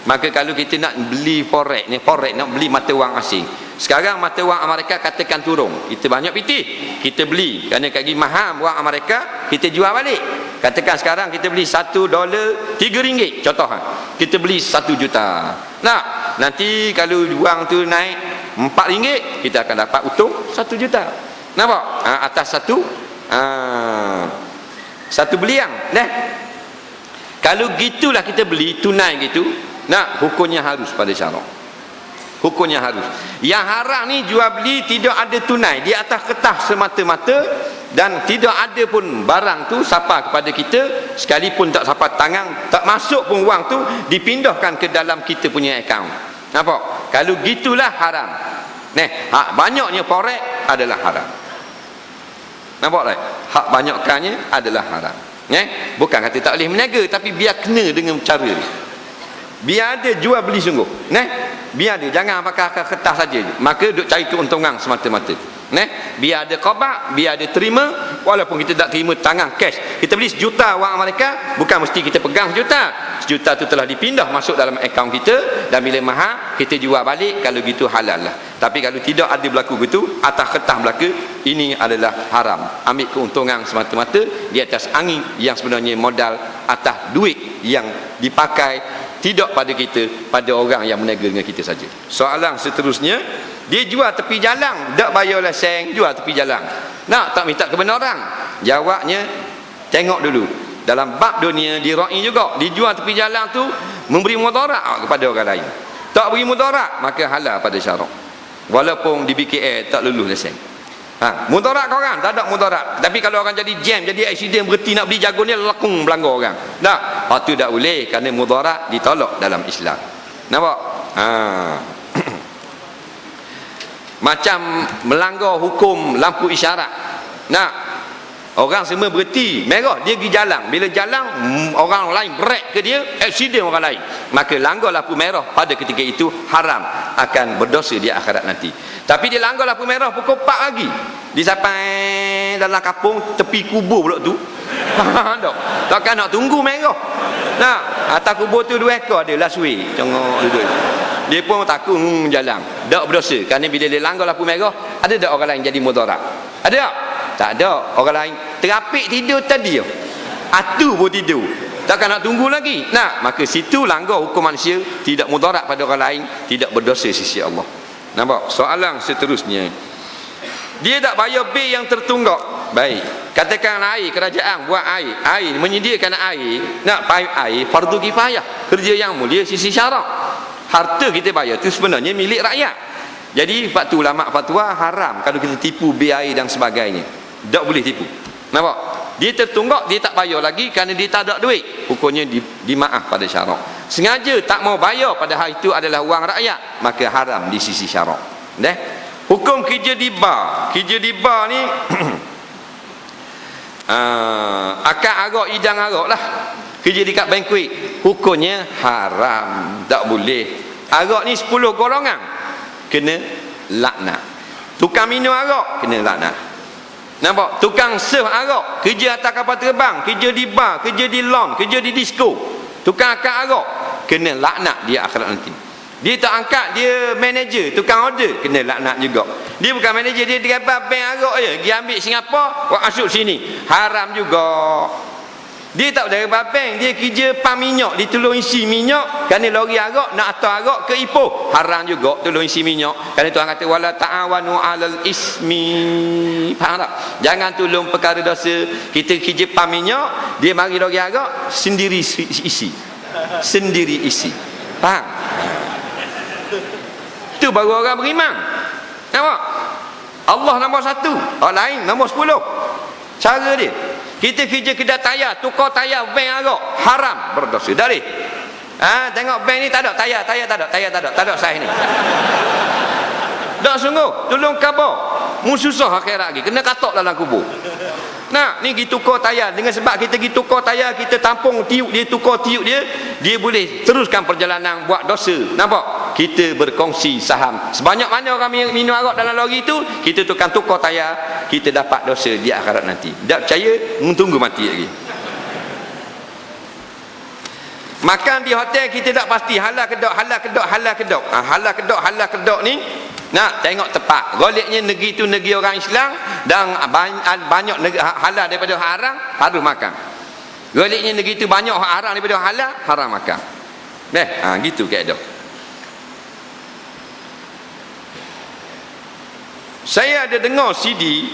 Maka kalau kita nak beli forex ni, forex nak beli mata wang asing. Sekarang mata wang Amerika katakan turun, kita banyak pitih, kita beli kerana lagi mahal wang Amerika, kita jual balik. Katakan sekarang kita beli $1 RM3, contoh kita beli 1 juta. Nah, nanti kalau wang tu naik RM4, kita akan dapat untung 1 juta. Nampak? Atas satu beliang. Kalau gitulah kita beli tunai gitu, hukumnya harus pada syarak. Hukumnya harus. Yang haram ni jual beli tidak ada tunai, di atas kertas semata-mata, dan tidak ada pun barang tu sapa kepada kita, sekalipun tak sapa tangan, tak masuk pun wang tu dipindahkan ke dalam kita punya akaun. Nampak? Kalau gitulah haram. Hak banyaknya forex adalah haram. Nampak tak? Hak banyakkannya adalah haram. Bukan kata tak boleh meniaga, tapi biar kena dengan cara dia. Biar ada jual beli sungguh. Biar ada, jangan pakai kertas saja. Maka duk cari keuntungan semata-mata. Biar ada qabak, biar ada terima, walaupun kita tak terima tangan cash. Kita beli 1 juta wang mereka, bukan mesti kita pegang 1 juta. 1 juta tu telah dipindah masuk dalam akaun kita, dan bila mahal kita jual balik, kalau gitu halal lah. Tapi kalau tidak ada berlaku begitu, atas kertas belaka, ini adalah haram. Ambil keuntungan semata-mata di atas angin yang sebenarnya modal atas duit yang dipakai tidak pada kita, pada orang yang meniaga dengan kita saja. Soalan seterusnya, dia jual tepi jalan, tak bayar lesen, jual tepi jalan. Nak tak minta kebenaran? Jawabnya, tengok dulu. Dalam bab dunia, dia ra'i juga. Dia jual tepi jalan tu, memberi mudarat kepada orang lain. Tak beri mudarat, maka halal pada syarak. Walaupun di BKL tak lulus lesen. Mudarat korang, tak ada mudarat. Tapi kalau orang jadi jam, jadi aksiden, berhenti nak beli jagung ni, lekung belanggar orang. Tak, itu tak boleh, kerana mudarat ditolak dalam Islam. Nampak? Macam melanggar hukum lampu isyarat. Orang semua berhenti, merah, dia pergi jalan. Bila jalan, orang lain break ke dia, aksiden orang lain, maka langgar lampu merah pada ketika itu haram, akan berdosa di akhirat nanti. Tapi dia langgar lampu merah pukul 4 lagi, dia sampai dalam kampung tepi kubur pula tu. Takkan nak tunggu merah. Atas kubur tu 2 ekor ada laswi, tengok duduk. Dia pun takut jalan, tak berdosa. Kerana bila dia langgar lampu merah, ada tak orang lain jadi mudarat? Ada tak? Tak ada. Orang lain terapik tidur tadi, atu pun tidur, takkan nak tunggu lagi. Maka situ langgar hukum manusia, tidak mudarat pada orang lain, tidak berdosa sisi Allah. Nampak? Soalan seterusnya, dia tak bayar bil yang tertunggak. Baik, katakan air, kerajaan buat air, menyediakan air, nak paip air, fardu kifayah, kerja yang mulia sisi syarak. Harta kita bayar tu sebenarnya milik rakyat. Jadi sebab tu ulama fatwa haram kalau kita tipu bil air dan sebagainya. Tak boleh tipu. Nampak? Dia tertunggak, dia tak bayar lagi kerana dia tak ada duit. Hukumnya dimaaf pada syarak. Sengaja tak mau bayar padahal itu adalah wang rakyat, maka haram di sisi syarak. Hukum kerja di bar. Kerja di bar ni akad arak, idang arak lah. Kerja dekat bankuet, hukumnya haram, tak boleh. Arak ni 10 golongan, kena laknat. Tukang minum arak, kena laknat. Nampak? Tukang serve arak, kerja atas kapal terbang, kerja di bar, kerja di lounge, kerja di disco, tukang akad arak, kena laknat dia akhirat nanti. Dia tak angkat, dia manager, tukang order, kena laknat juga. Dia bukan manager, dia dapat bank arak je, dia ambil Singapura, buat masuk sini, haram juga. Dia tak boleh bank, dia kerja pam minyak, dia tolong isi minyak, kerana lori arak nak hantar arak ke Ipoh, haram juga tolong isi minyak. Kerana Tuhan kata wala ta'awanu 'alal ismi. Faham tak? Jangan tolong perkara dosa. Kita kerja pam minyak, dia mari lori arak, sendiri isi. Sendiri isi. Faham? Itu baru orang beriman. Nampak? Allah nombor 1, orang lain nombor 10. Cara dia, kita kerja kedai tayar, tukar tayar bank arak, haram, berdosa. Dah boleh? Tengok bank ni tak ada tayar, tak ada saiz ni. Tak sungguh, tolong khabar. Mu susah akhirat lagi, kena katok dalam kubur. Ni pergi tukar tayar, dengan sebab kita pergi tukar tayar, kita tampung tiup dia, tukar tiup dia, dia boleh teruskan perjalanan buat dosa. Nampak? Kita berkongsi saham. Sebanyak mana orang minum arak dalam lori tu, kita tukar tayar, kita dapat dosa di akhirat nanti. Tak percaya, tunggu mati lagi. Makan di hotel kita tak pasti halal kedok, halal kedok, halal kedok. Halal kedok, halal kedok ni nak tengok tepat. Goleknya negeri tu negeri orang Islam dan banyak halal daripada haram, harus makan. Goleknya negeri tu banyak haram daripada halal, haram makan. Gitu kaedah. Saya ada dengar CD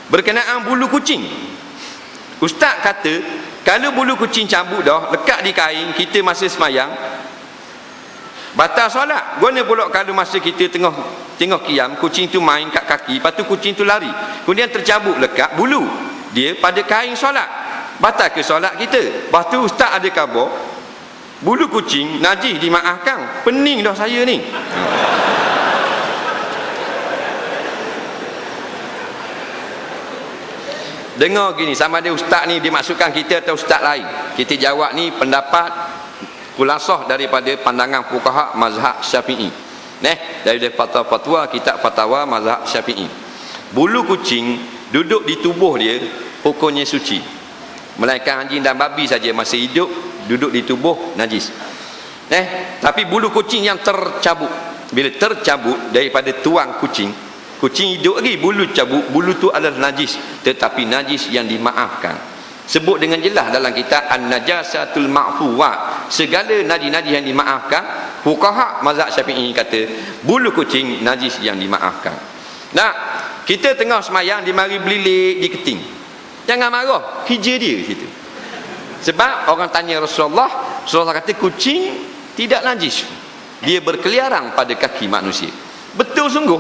berkenaan bulu kucing. Ustaz kata kalau bulu kucing cabut dah, lekat di kain, kita masa semayang batal solat. Guna pula kalau masa kita tengah qiyam, kucing tu main kat kaki, lepas tu kucing tu lari, kemudian tercabut lekat bulu dia pada kain solat, batal ke solat kita? Lepas tu ustaz ada khabar bulu kucing najis, dimaafkan. Pening dah saya ni. dengar gini, sama ada ustaz ni dimaksudkan kita atau ustaz lain. Kita jawab ni pendapat kulasah daripada pandangan fuqaha mazhab Syafi'i. Daripada fatwa-fatwa kitab fatwa mazhab Syafi'i. Bulu kucing duduk di tubuh dia hukumnya suci. Melainkan anjing dan babi saja masih hidup duduk di tubuh najis. Tapi bulu kucing yang tercabut, bila tercabut daripada tuang kucing, kucing hidup lagi, bulu cabut, bulu tu adalah najis, tetapi najis yang dimaafkan. Sebut dengan jelas dalam kitab An-Najasatul Ma'fuwat, segala najis-najis yang dimaafkan. Fuqaha mazhab Syafi'i kata bulu kucing najis yang dimaafkan. Nah, kita tengah semayang dia mari belilik di keting, jangan marah, kerja dia situ. Sebab orang tanya Rasulullah kata kucing tidak najis, dia berkeliaran pada kaki manusia. Betul sungguh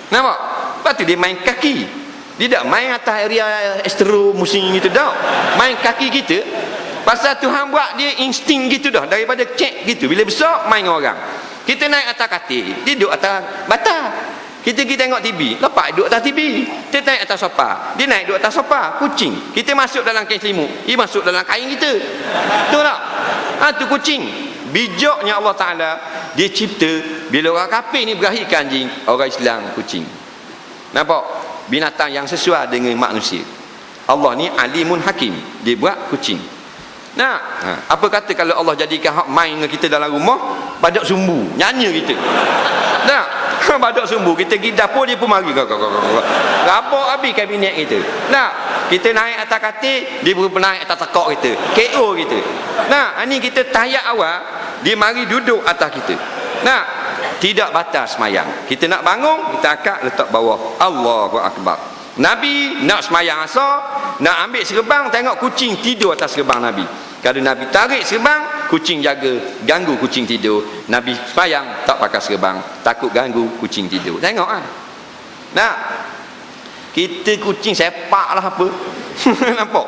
nampak? Lepas tu dia main kaki, dia tak main atas area estero musim gitu dah, main kaki kita. Pasal Tuhan buat dia insting gitu dah, daripada cek gitu, bila besar main dengan orang. Kita naik atas katil, dia duduk atas bata. Kita tengok TV, lepas duduk atas TV. Kita naik atas sofa, dia naik duduk atas sofa. Kucing, kita masuk dalam kain selimut, dia masuk dalam kain kita. Betul tak? Tu kucing. Bijaknya Allah Ta'ala, dia cipta, bila orang kafir ni berakhirkan anjing, orang Islam kucing. Nampak? Binatang yang sesuai dengan manusia. Allah ni alimun hakim, dia buat kucing. Nah, apa kata kalau Allah jadikan hak main dengan kita dalam rumah, badak sumbu, nyanyi kita. Nah, badak sumbu, kita pergi dapur dia pun mari. Rabak habis kabinet kita. Nah, kita naik atas katil, dia pun naik atas tekak kita. KO kita. Nah, ini kita tayak awal, dia mari duduk atas kita. Nah, tidak batas semayang. Kita nak bangun, kita akak letak bawah. Allahu Akbar. Nabi nak semayang asar, nak ambil serban, tengok kucing tidur atas serban Nabi. Kalau Nabi tarik serban, kucing jaga, ganggu kucing tidur. Nabi semayang tak pakai serban, takut ganggu kucing tidur. Tengok nah, kita kucing sepak lah apa. Nampak?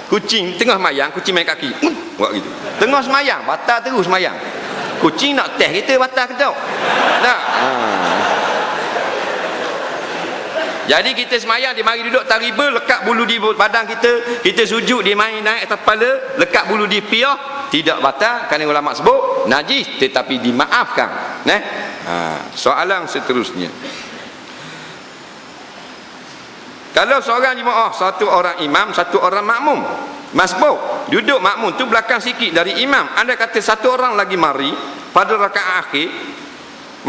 Kucing tengah semayang, kucing main kaki, buat gitu. Tengah semayang, batal terus semayang. Kucing nak test kita batal ke tak? Nah, jadi kita semayang, dia mari duduk tariba, lekat bulu di badan kita, kita sujud, dia main naik atas kepala, lekat bulu di piah, tidak batal, kerana ulama sebut najis tetapi dimaafkan. Soalan seterusnya, kalau seorang jemaah, satu orang imam, satu orang makmum, masbuk, duduk makmum tu belakang sikit dari imam, anda kata satu orang lagi mari pada rakaat akhir,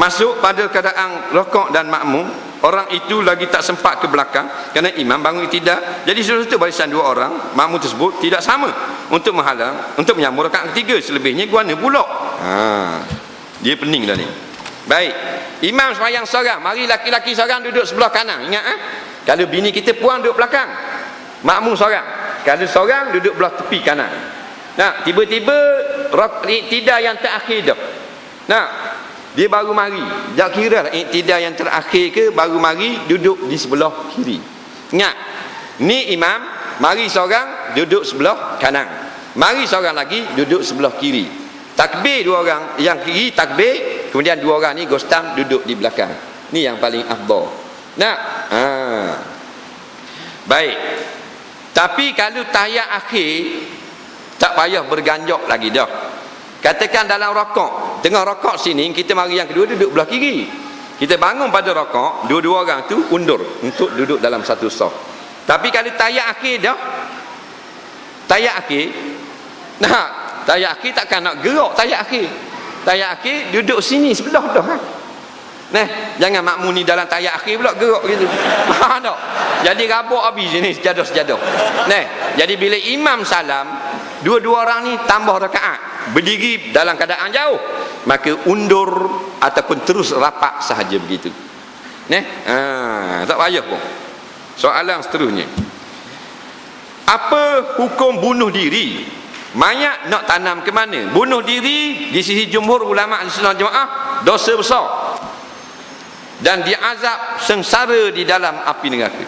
masuk pada keadaan rokok dan makmum, orang itu lagi tak sempat ke belakang kerana imam bangun tidak. Jadi satu barisan dua orang, makmum tersebut tidak sama untuk menghalang, untuk menyambung rakaat ketiga, selebihnya guana pula. Dia pening dah ni. Baik, imam sembahyang seorang, mari laki-laki seorang duduk sebelah kanan. Ingat kalau bini kita puan duduk belakang, makmum seorang. Kalau seorang duduk belah tepi kanan. Nah, tiba-tiba tidak yang terakhir dah. Nah, dia baru mari, tak kira iktidal yang terakhir ke, baru mari duduk di sebelah kiri. Ingat, ni imam, mari seorang duduk sebelah kanan, mari seorang lagi duduk sebelah kiri. Takbir dua orang, yang kiri takbir, kemudian dua orang ni gostam duduk di belakang. Ni yang paling afdal. Nah, baik. Tapi kalau tahiyat akhir, tak payah berganjok lagi dah. Katakan dalam rokok, tengah rokok sini, kita mari yang kedua duduk belah kiri. Kita bangun pada rokok, dua-dua orang tu undur untuk duduk dalam satu saf. Tapi kalau tahiyat akhir dah, tahiyat akhir, tahiyat akhir takkan nak gerak tahiyat akhir. Tahiyat akhir duduk sini sebelah dah. Jangan makmum ni dalam tahiyat akhir pula gerak gitu. Tak. Jadi rabak habis ni sejadah-sejadah. Jadi bila imam salam, dua-dua orang ni tambah rakaat, berdiri dalam keadaan jauh, maka undur ataupun terus rapat sahaja begitu. Tak payah pun. Soalan seterusnya, apa hukum bunuh diri? Mayat nak tanam ke mana? Bunuh diri di sisi jumhur ulama Ahlussunnah Jemaah dosa besar dan diazab sengsara di dalam api neraka.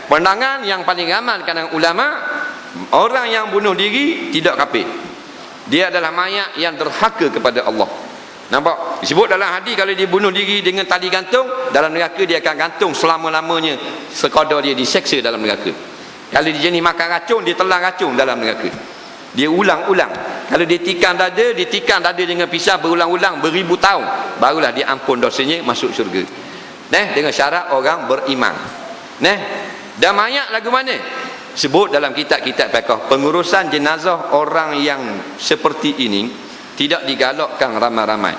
Pandangan yang paling ramai kalangan ulama, orang yang bunuh diri tidak kafir. Dia adalah mayat yang derhaka kepada Allah. Nampak? Disebut dalam hadis kalau dia bunuh diri dengan tali gantung, dalam neraka dia akan gantung selama-lamanya sekadar dia diseksa dalam neraka. Kalau dia jenis makan racun, dia telan racun dalam neraka. Dia ulang-ulang. Kalau dia tikam dada dengan pisau berulang-ulang beribu tahun, barulah dia ampun dosanya, masuk syurga. Dengan syarat orang beriman. Dan mayat lagu mana? Sebut dalam kitab-kitab fiqh, pengurusan jenazah orang yang seperti ini tidak digalakkan ramai-ramai.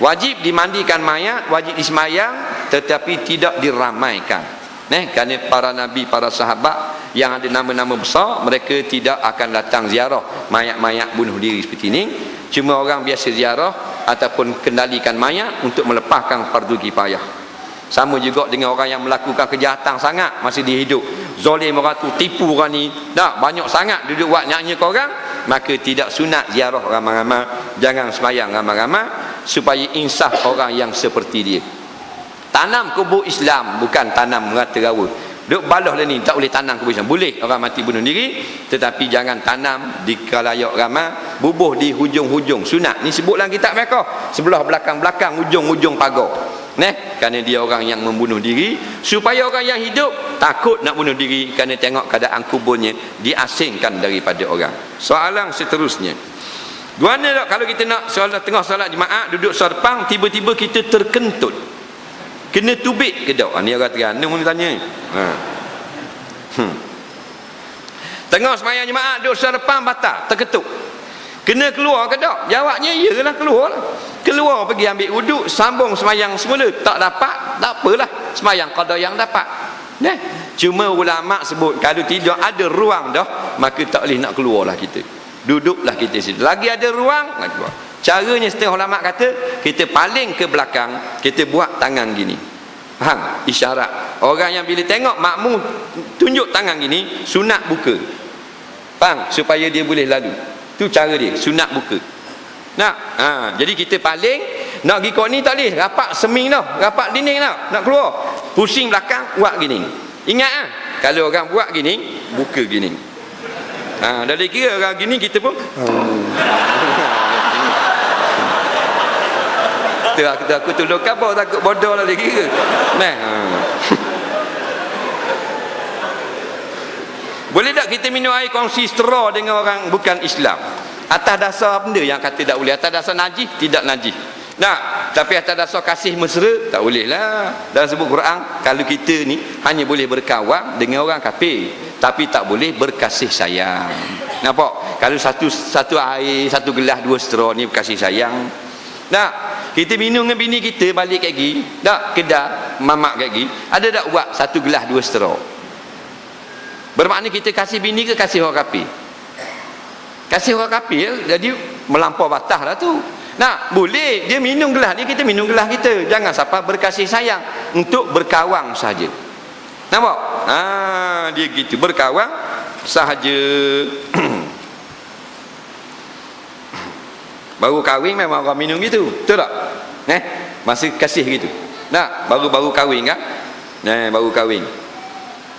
Wajib dimandikan mayat, wajib disemayang, tetapi tidak diramaikan. Kerana para nabi, para sahabat yang ada nama-nama besar, mereka tidak akan datang ziarah mayat-mayat bunuh diri seperti ini. Cuma orang biasa ziarah ataupun kendalikan mayat untuk melepaskan fardu kifayah. Sama juga dengan orang yang melakukan kejahatan sangat masih dia hidup, zalim orang tu, tipu orang ni, banyak sangat duduk buat nyanyi ke orang, maka tidak sunat ziarah ramai-ramai, jangan sembahyang ramai-ramai, supaya insaf orang yang seperti dia. Tanam kubur Islam, bukan tanam merata-rata. Duk balah lah ni, tak boleh tanam kubur Islam. Boleh orang mati bunuh diri, tetapi jangan tanam di khalayak ramai, bubuh di hujung-hujung. Sunat ni sebut dalam kitab fiqh, sebelah belakang-belakang, hujung-hujung pagar. Kerana dia orang yang membunuh diri, supaya orang yang hidup takut nak bunuh diri, kerana tengok keadaan kuburnya diasingkan daripada orang. Soalan seterusnya, gimana tak kalau kita nak tengah solat jemaah, duduk serpang, tiba-tiba kita terkentut, kena tubik ke tak? Ni orang Terengganu ni tanya. Tengah sembahyang jemaah, duduk serpang batal, terketuk, kena keluar ke tak? Jawabnya iyalah, keluar lah. Keluar pergi ambil wuduk, sambung sembahyang semula. Tak dapat, tak apalah, sembahyang qada yang dapat. Cuma ulama sebut kalau tidak ada ruang dah, maka tak boleh nak keluar lah kita. Duduklah kita situ. Lagi ada ruang, nak keluar. Caranya setengah ulama kata, kita paling ke belakang, kita buat tangan gini. Faham? Isyarat. Orang yang bila tengok makmum tunjuk tangan gini, sunat buka. Faham? Supaya dia boleh lalu. Tu cara dia, sunat buka. Jadi kita paling nak pergi kau ni tak boleh rapat seming dah, rapat dinding dah, nak keluar pusing belakang, buat gini. Ingat kalau orang buat gini, buka gini. Dari kira orang gini, kita pun aku tolong kabar, takut bodoh lah dia kira. Boleh tak kita minum air kongsi straw dengan orang bukan Islam? Atas dasar benda yang kata tak boleh. Atas dasar najis, tidak najis. Tapi atas dasar kasih mesra, tak boleh lah. Dalam sebut Quran, kalau kita ni hanya boleh berkawan dengan orang kafir, tapi tak boleh berkasih sayang. Nampak? Kalau satu air, satu gelas, dua straw ni berkasih sayang. Kita minum dengan bini kita balik kat gigi, kedai mamak kat gigi, ada tak buat satu gelas, dua straw? Bermakna kita kasih bini ke kasih orang kafir? Kasih orang kafir, jadi melampau batas lah tu. Boleh dia minum gelas ni, kita minum gelas kita. Jangan siapa berkasih sayang, untuk berkawang sahaja. Nampak? Dia gitu, berkawang sahaja. Baru kahwin memang orang minum gitu, betul tak? Masa kasih gitu. Baru kahwin kan? Baru kahwin,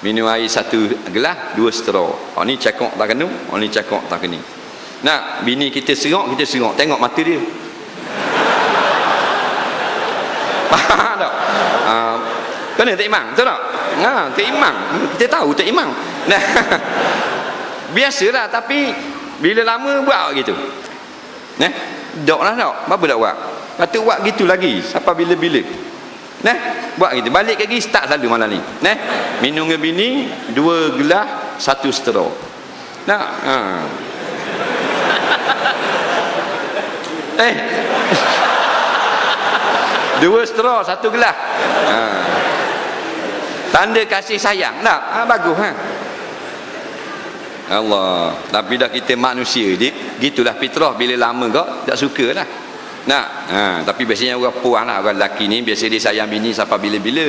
minum air satu gelas, dua straw. Ni cakap tak kena, ni cakap tak kena. Bini kita serok, tengok mata dia. Faham tak? Kena tak imang, betul tak? Tak imang, kita tahu tak imang. Biasalah, tapi bila lama buat gitu. Dok lah tak? Apa tak buat? Patut buat gitu lagi sampai bila-bila. Buat gitu. Balik lagi, start selalu malam ni. Minum dengan bini, dua gelas, satu straw. Dua straw, satu gelas. Tanda kasih sayang. Bagus Allah. Tapi dah kita manusia je, gitulah fitrah. Bila lama kau tak suka lah. Tapi biasanya orang puan lah, orang lelaki ni biasa dia sayang bini sampai bila-bila.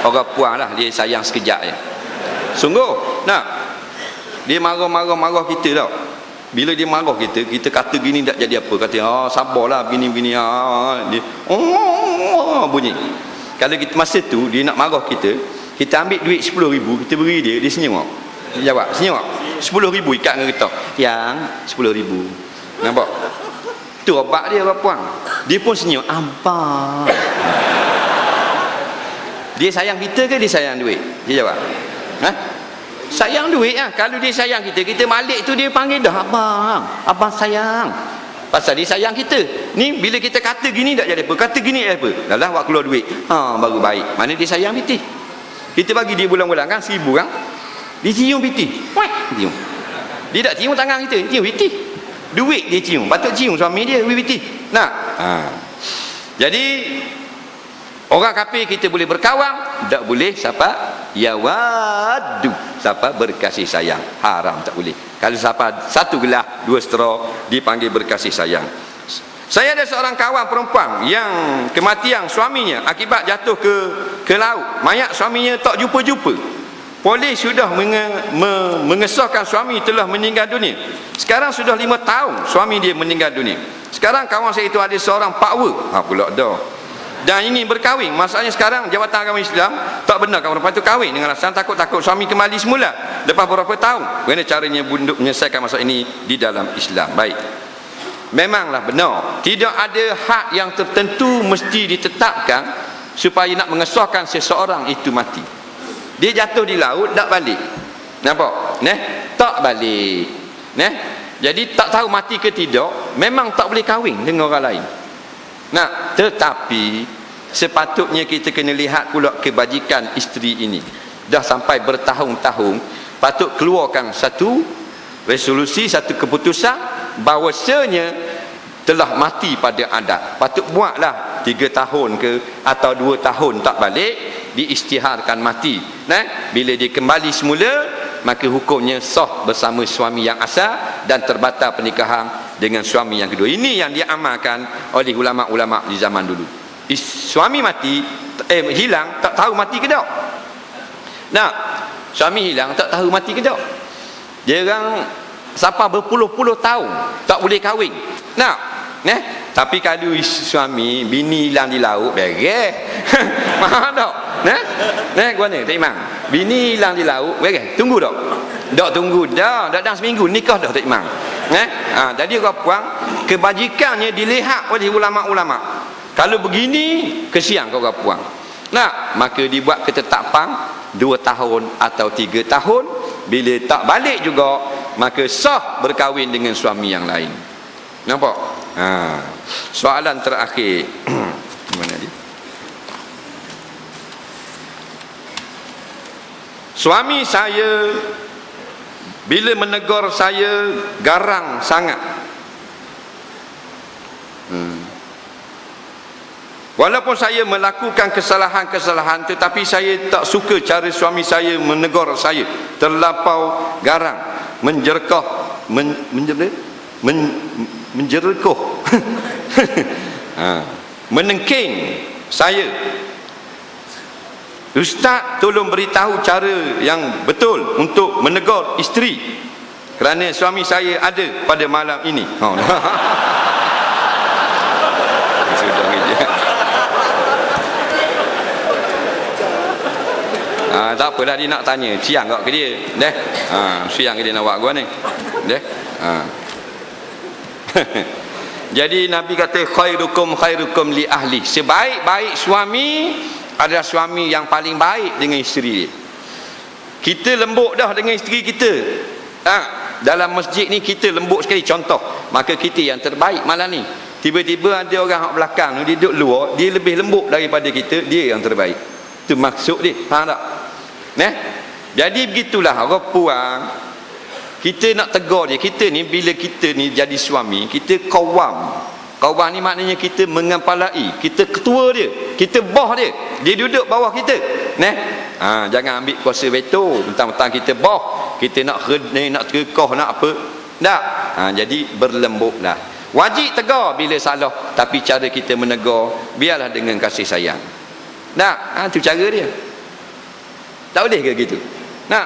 Orang puan lah, dia sayang sekejap je. Sungguh dia marah kita tau. Bila dia marah kita, kita kata gini tak jadi apa, kata sabarlah begini-begini, dia bunyi. Kalau kita masa tu dia nak marah kita, kita ambil duit 10,000 kita beri dia, dia senyum. Dia jawab, senyum. 10,000 ikat dengan kita. Yang 10,000. Nampak? Itu obat dia, orang puang. Dia pun senyum, abang. Dia sayang kita ke dia sayang duit? Dia jawab. Ha? Sayang duit lah. Kalau dia sayang kita, kita malik tu dia panggil dah abang. Abang sayang. Pasal dia sayang kita. Ni bila kita kata gini tak jadi apa. Kata gini tak apa. Dah buat keluar duit. Baru baik. Mana dia sayang piti. Kita bagi dia bulan-bulan kan 1,000 kan. Dia cium piti. Cium. Dia tak cium tangan kita. Cium piti. Duit dia cium. Patut cium suami dia piti. Nak? Jadi orang kafir kita boleh berkawan, tak boleh siapa yawadu, siapa berkasih sayang, haram, tak boleh. Kalau siapa satu gelas 2 straw dipanggil berkasih sayang. Saya ada seorang kawan perempuan yang kematian suaminya akibat jatuh ke laut. Mayat suaminya tak jumpa-jumpa. Polis sudah mengesahkan suami telah meninggal dunia. Sekarang sudah 5 tahun suami dia meninggal dunia. Sekarang kawan saya itu ada seorang pakwa. Pula dah. Dan ingin berkahwin. Masalahnya sekarang Jabatan Agama Islam tak benar kawan perempuan itu kahwin dengan alasan takut-takut suami kembali semula lepas beberapa tahun. Bagaimana caranya untuk menyelesaikan masalah ini di dalam Islam? Baik. Memanglah benar, tidak ada hak yang tertentu mesti ditetapkan supaya nak mengesahkan seseorang itu mati. Dia jatuh di laut tak balik. Nampak? Tak balik. Jadi tak tahu mati ke tidak, memang tak boleh kahwin dengan orang lain. Tetapi sepatutnya kita kena lihat pula kebajikan isteri ini. Dah sampai bertahun-tahun, patut keluarkan satu resolusi, satu keputusan bahawasanya telah mati pada adat. Patut buatlah 3 tahun ke atau 2 tahun tak balik, diisytiharkan mati. Bila dia kembali semula, maka hukumnya sah bersama suami yang asal dan terbatal pernikahan dengan suami yang kedua. Ini yang diamalkan oleh ulama-ulama di zaman dulu. Suami mati, hilang, tak tahu mati ke tak. Suami hilang, tak tahu mati ke tak. Dia orang sampai berpuluh-puluh tahun tak boleh kahwin. Tapi kalau suami bini hilang di laut, beres. Faham tak? Gua ni, tak imam. Bini hilang di laut, beres. Tunggu tak? Tak tunggu dah. Dah seminggu nikah dah, tak imam. Jadi orang puang, kebajikannya dilihat oleh ulama-ulama. Kalau begini, kesian kau orang puang. Maka dibuat ketetapan 2 tahun atau 3 tahun. Bila tak balik juga, maka sah berkahwin dengan suami yang lain. Nampak? Soalan terakhir. Mana dia? Suami saya bila menegur saya garang sangat. Walaupun saya melakukan kesalahan-kesalahan, tetapi saya tak suka cara suami saya menegur saya. Terlampau garang, menjerkah, menjerkoh, menengking saya. Ustaz, tolong beritahu cara yang betul untuk menegur isteri, kerana suami saya ada pada malam ini. Tak apalah, dia nak tanya siang kau ke dia. Siang ke dia nak buat gua ni. Jadi Nabi kata khairukum li ahli. Sebaik-baik suami adalah suami yang paling baik dengan isteri dia. Kita lembut dah dengan isteri kita. Dalam masjid ni kita lembut sekali, contoh. Maka kita yang terbaik malam ni. Tiba-tiba ada orang kat belakang dia duduk luar, dia lebih lembut daripada kita, dia yang terbaik. Itu maksud dia. Faham tak? Jadi begitulah orang puang. Kita nak tegur dia. Kita ni bila kita ni jadi suami, kita kawam. Kawam ni maknanya kita mengempalai. Kita ketua dia, kita bos dia. Dia duduk bawah kita. Jangan ambil kuasa veto mentang-mentang kita bos. Kita nak terkoh, nak apa. Tak. Jadi berlembutlah. Wajib tegur bila salah, tapi cara kita menegur biarlah dengan kasih sayang. Itu cara dia. Tak boleh ke gitu?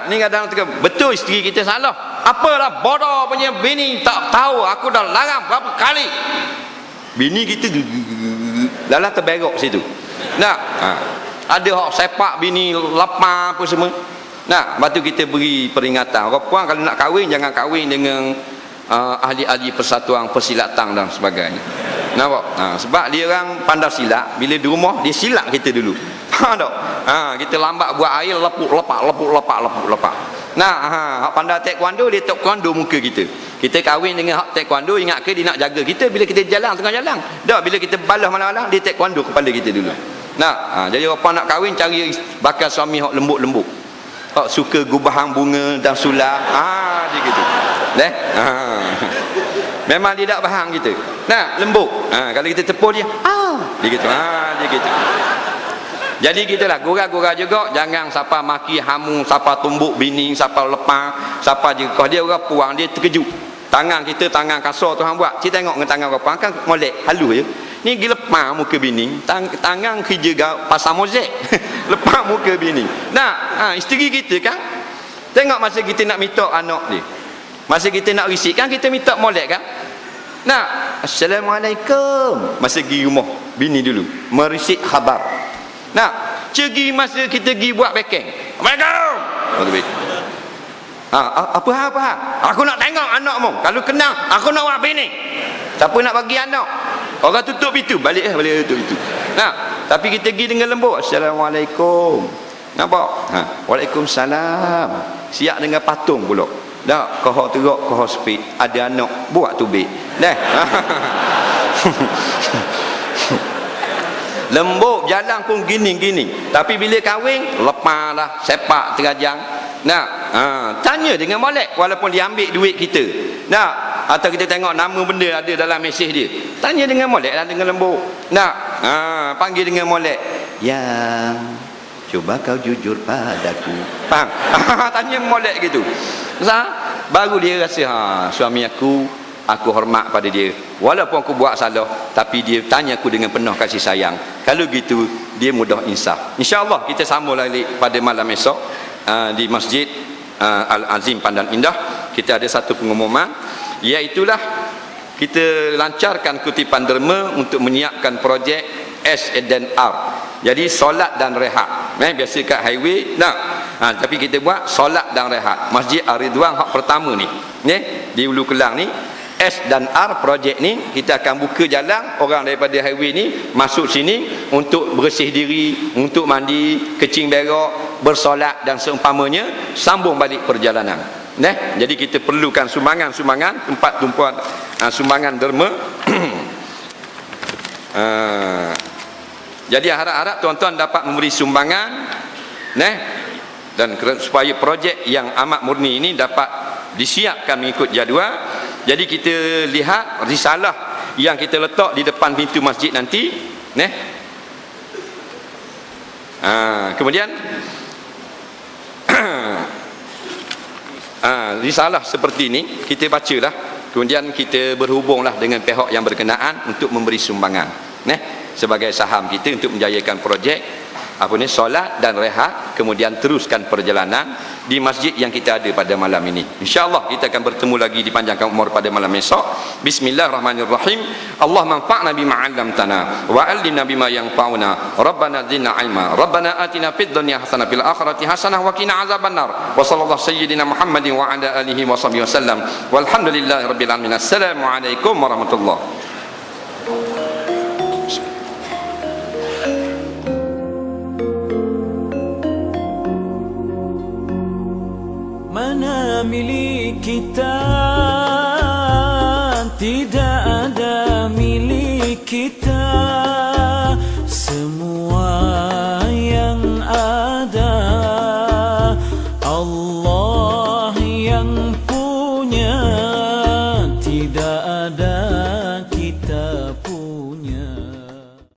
Ni kadang betul isteri kita salah. Apalah bodoh punya bini, tak tahu aku dah larang berapa kali. Bini kita dah terberok situ. Ada hak sepak bini lapar apa semua. Lepas tu kita beri peringatan. Orang puan kalau nak kahwin, jangan kahwin dengan ahli-ahli persatuan persilatan dan sebagainya. Nampak? Sebab dia orang pandai silat, bila di rumah dia silap kita dulu. Faham tak? Kita lambat buat air, lepuk lepak. Hak pandai taekwondo, dia taekwondo muka kita. Kita kahwin dengan hak taekwondo, ingat ke dia nak jaga kita bila kita jalan tengah jalan. Tak, bila kita balas malam-malam, dia taekwondo kepala kita dulu. Jadi apa nak kahwin, cari bakal suami hak lembut-lembut. Hak suka gubahan bunga dan sulam. Dia gitu. Memang dia tak faham kita. Lembut. Kalau kita tepuk dia, dia gitu. Dia gitu. Jadi gitulah, gurau-gurau juga, jangan siapa maki hamu, siapa tumbuk bini, siapa lepas, siapa je kau dia orang puang, dia terkejut. Tangan kita tangan kasar Tuhan buat. Kita tengok dengan tangan orang kan molek halus je. Ni pergi lepas muka bini, tangan kerja pasar mozaik. Lepas muka bini. Isteri kita kan, tengok masa kita nak minta anak dia, masa kita nak risik kan, kita minta molek kan. Assalamualaikum, masa pergi rumah bini dulu merisik khabar. Cegi masa kita pergi buat backing, Assalamualaikum. Apa? Aku nak tengok anakmu. Kalau kenal, aku nak buat bini. Siapa nak bagi anak? Orang tutup pintu, balik tutup pintu. Tapi kita pergi dengan lembut. Assalamualaikum. Nampak? Waalaikumsalam. Siap dengan patung pula. Dah, kau teruk, kau sepik. Ada anak, buat tubik. Lembut, jalan pun gini-gini. Tapi bila kahwin, lepas lah, sepak terajang. Tanya dengan molek, walaupun dia ambil duit kita. Atau kita tengok nama benda ada dalam mesej dia. Tanya dengan molek lah, dengan lembut. Panggil dengan molek. Yang, cuba kau jujur padaku. Faham? Tanya molek gitu. Baru dia rasa, suami aku hormat pada dia. Walaupun aku buat salah, tapi dia tanya aku dengan penuh kasih sayang. Kalau gitu, dia mudah insaf. InsyaAllah kita sambung lagi pada malam esok di Masjid Al-Azim Pandan Indah. Kita ada satu pengumuman, iaitulah kita lancarkan kutipan derma untuk menyiapkan projek S&R. Jadi solat dan rehat. Biasa kat highway tapi kita buat solat dan rehat. Masjid Ar-Ridwan hak pertama ni, di Ulu Kelang ni, S dan R projek ni, kita akan buka jalan orang daripada highway ni masuk sini untuk bersih diri, untuk mandi, kecing berak, bersolat dan seumpamanya, sambung balik perjalanan. Jadi kita perlukan sumbangan tempat tumpuan sumbangan derma. Jadi harap-harap tuan-tuan dapat memberi sumbangan, dan supaya projek yang amat murni ini dapat disiapkan mengikut jadual. Jadi kita lihat risalah yang kita letak di depan pintu masjid nanti, kemudian risalah seperti ini kita bacalah, kemudian kita berhubunglah dengan pihak yang berkenaan untuk memberi sumbangan, sebagai saham kita untuk menjayakan projek solat dan rehat, kemudian teruskan perjalanan di masjid yang kita ada pada malam ini. InsyaAllah kita akan bertemu lagi, dipanjangkan umur pada malam esok. Bismillahirrahmanirrahim. Allah manfa'na bima 'allamtana wa 'allimna bima yanfa'una. Rabbana zidna 'ilma. Rabbana atina fid dunya hasanah fil akhirati hasanah wa qina azabannar. Wa sallallahu sayyidina Muhammadin wa ala alihi wa sahbihi wasallam. Walhamdulillahirabbil alamin. Assalamualaikum warahmatullahi. Mana milik kita, tidak ada milik kita.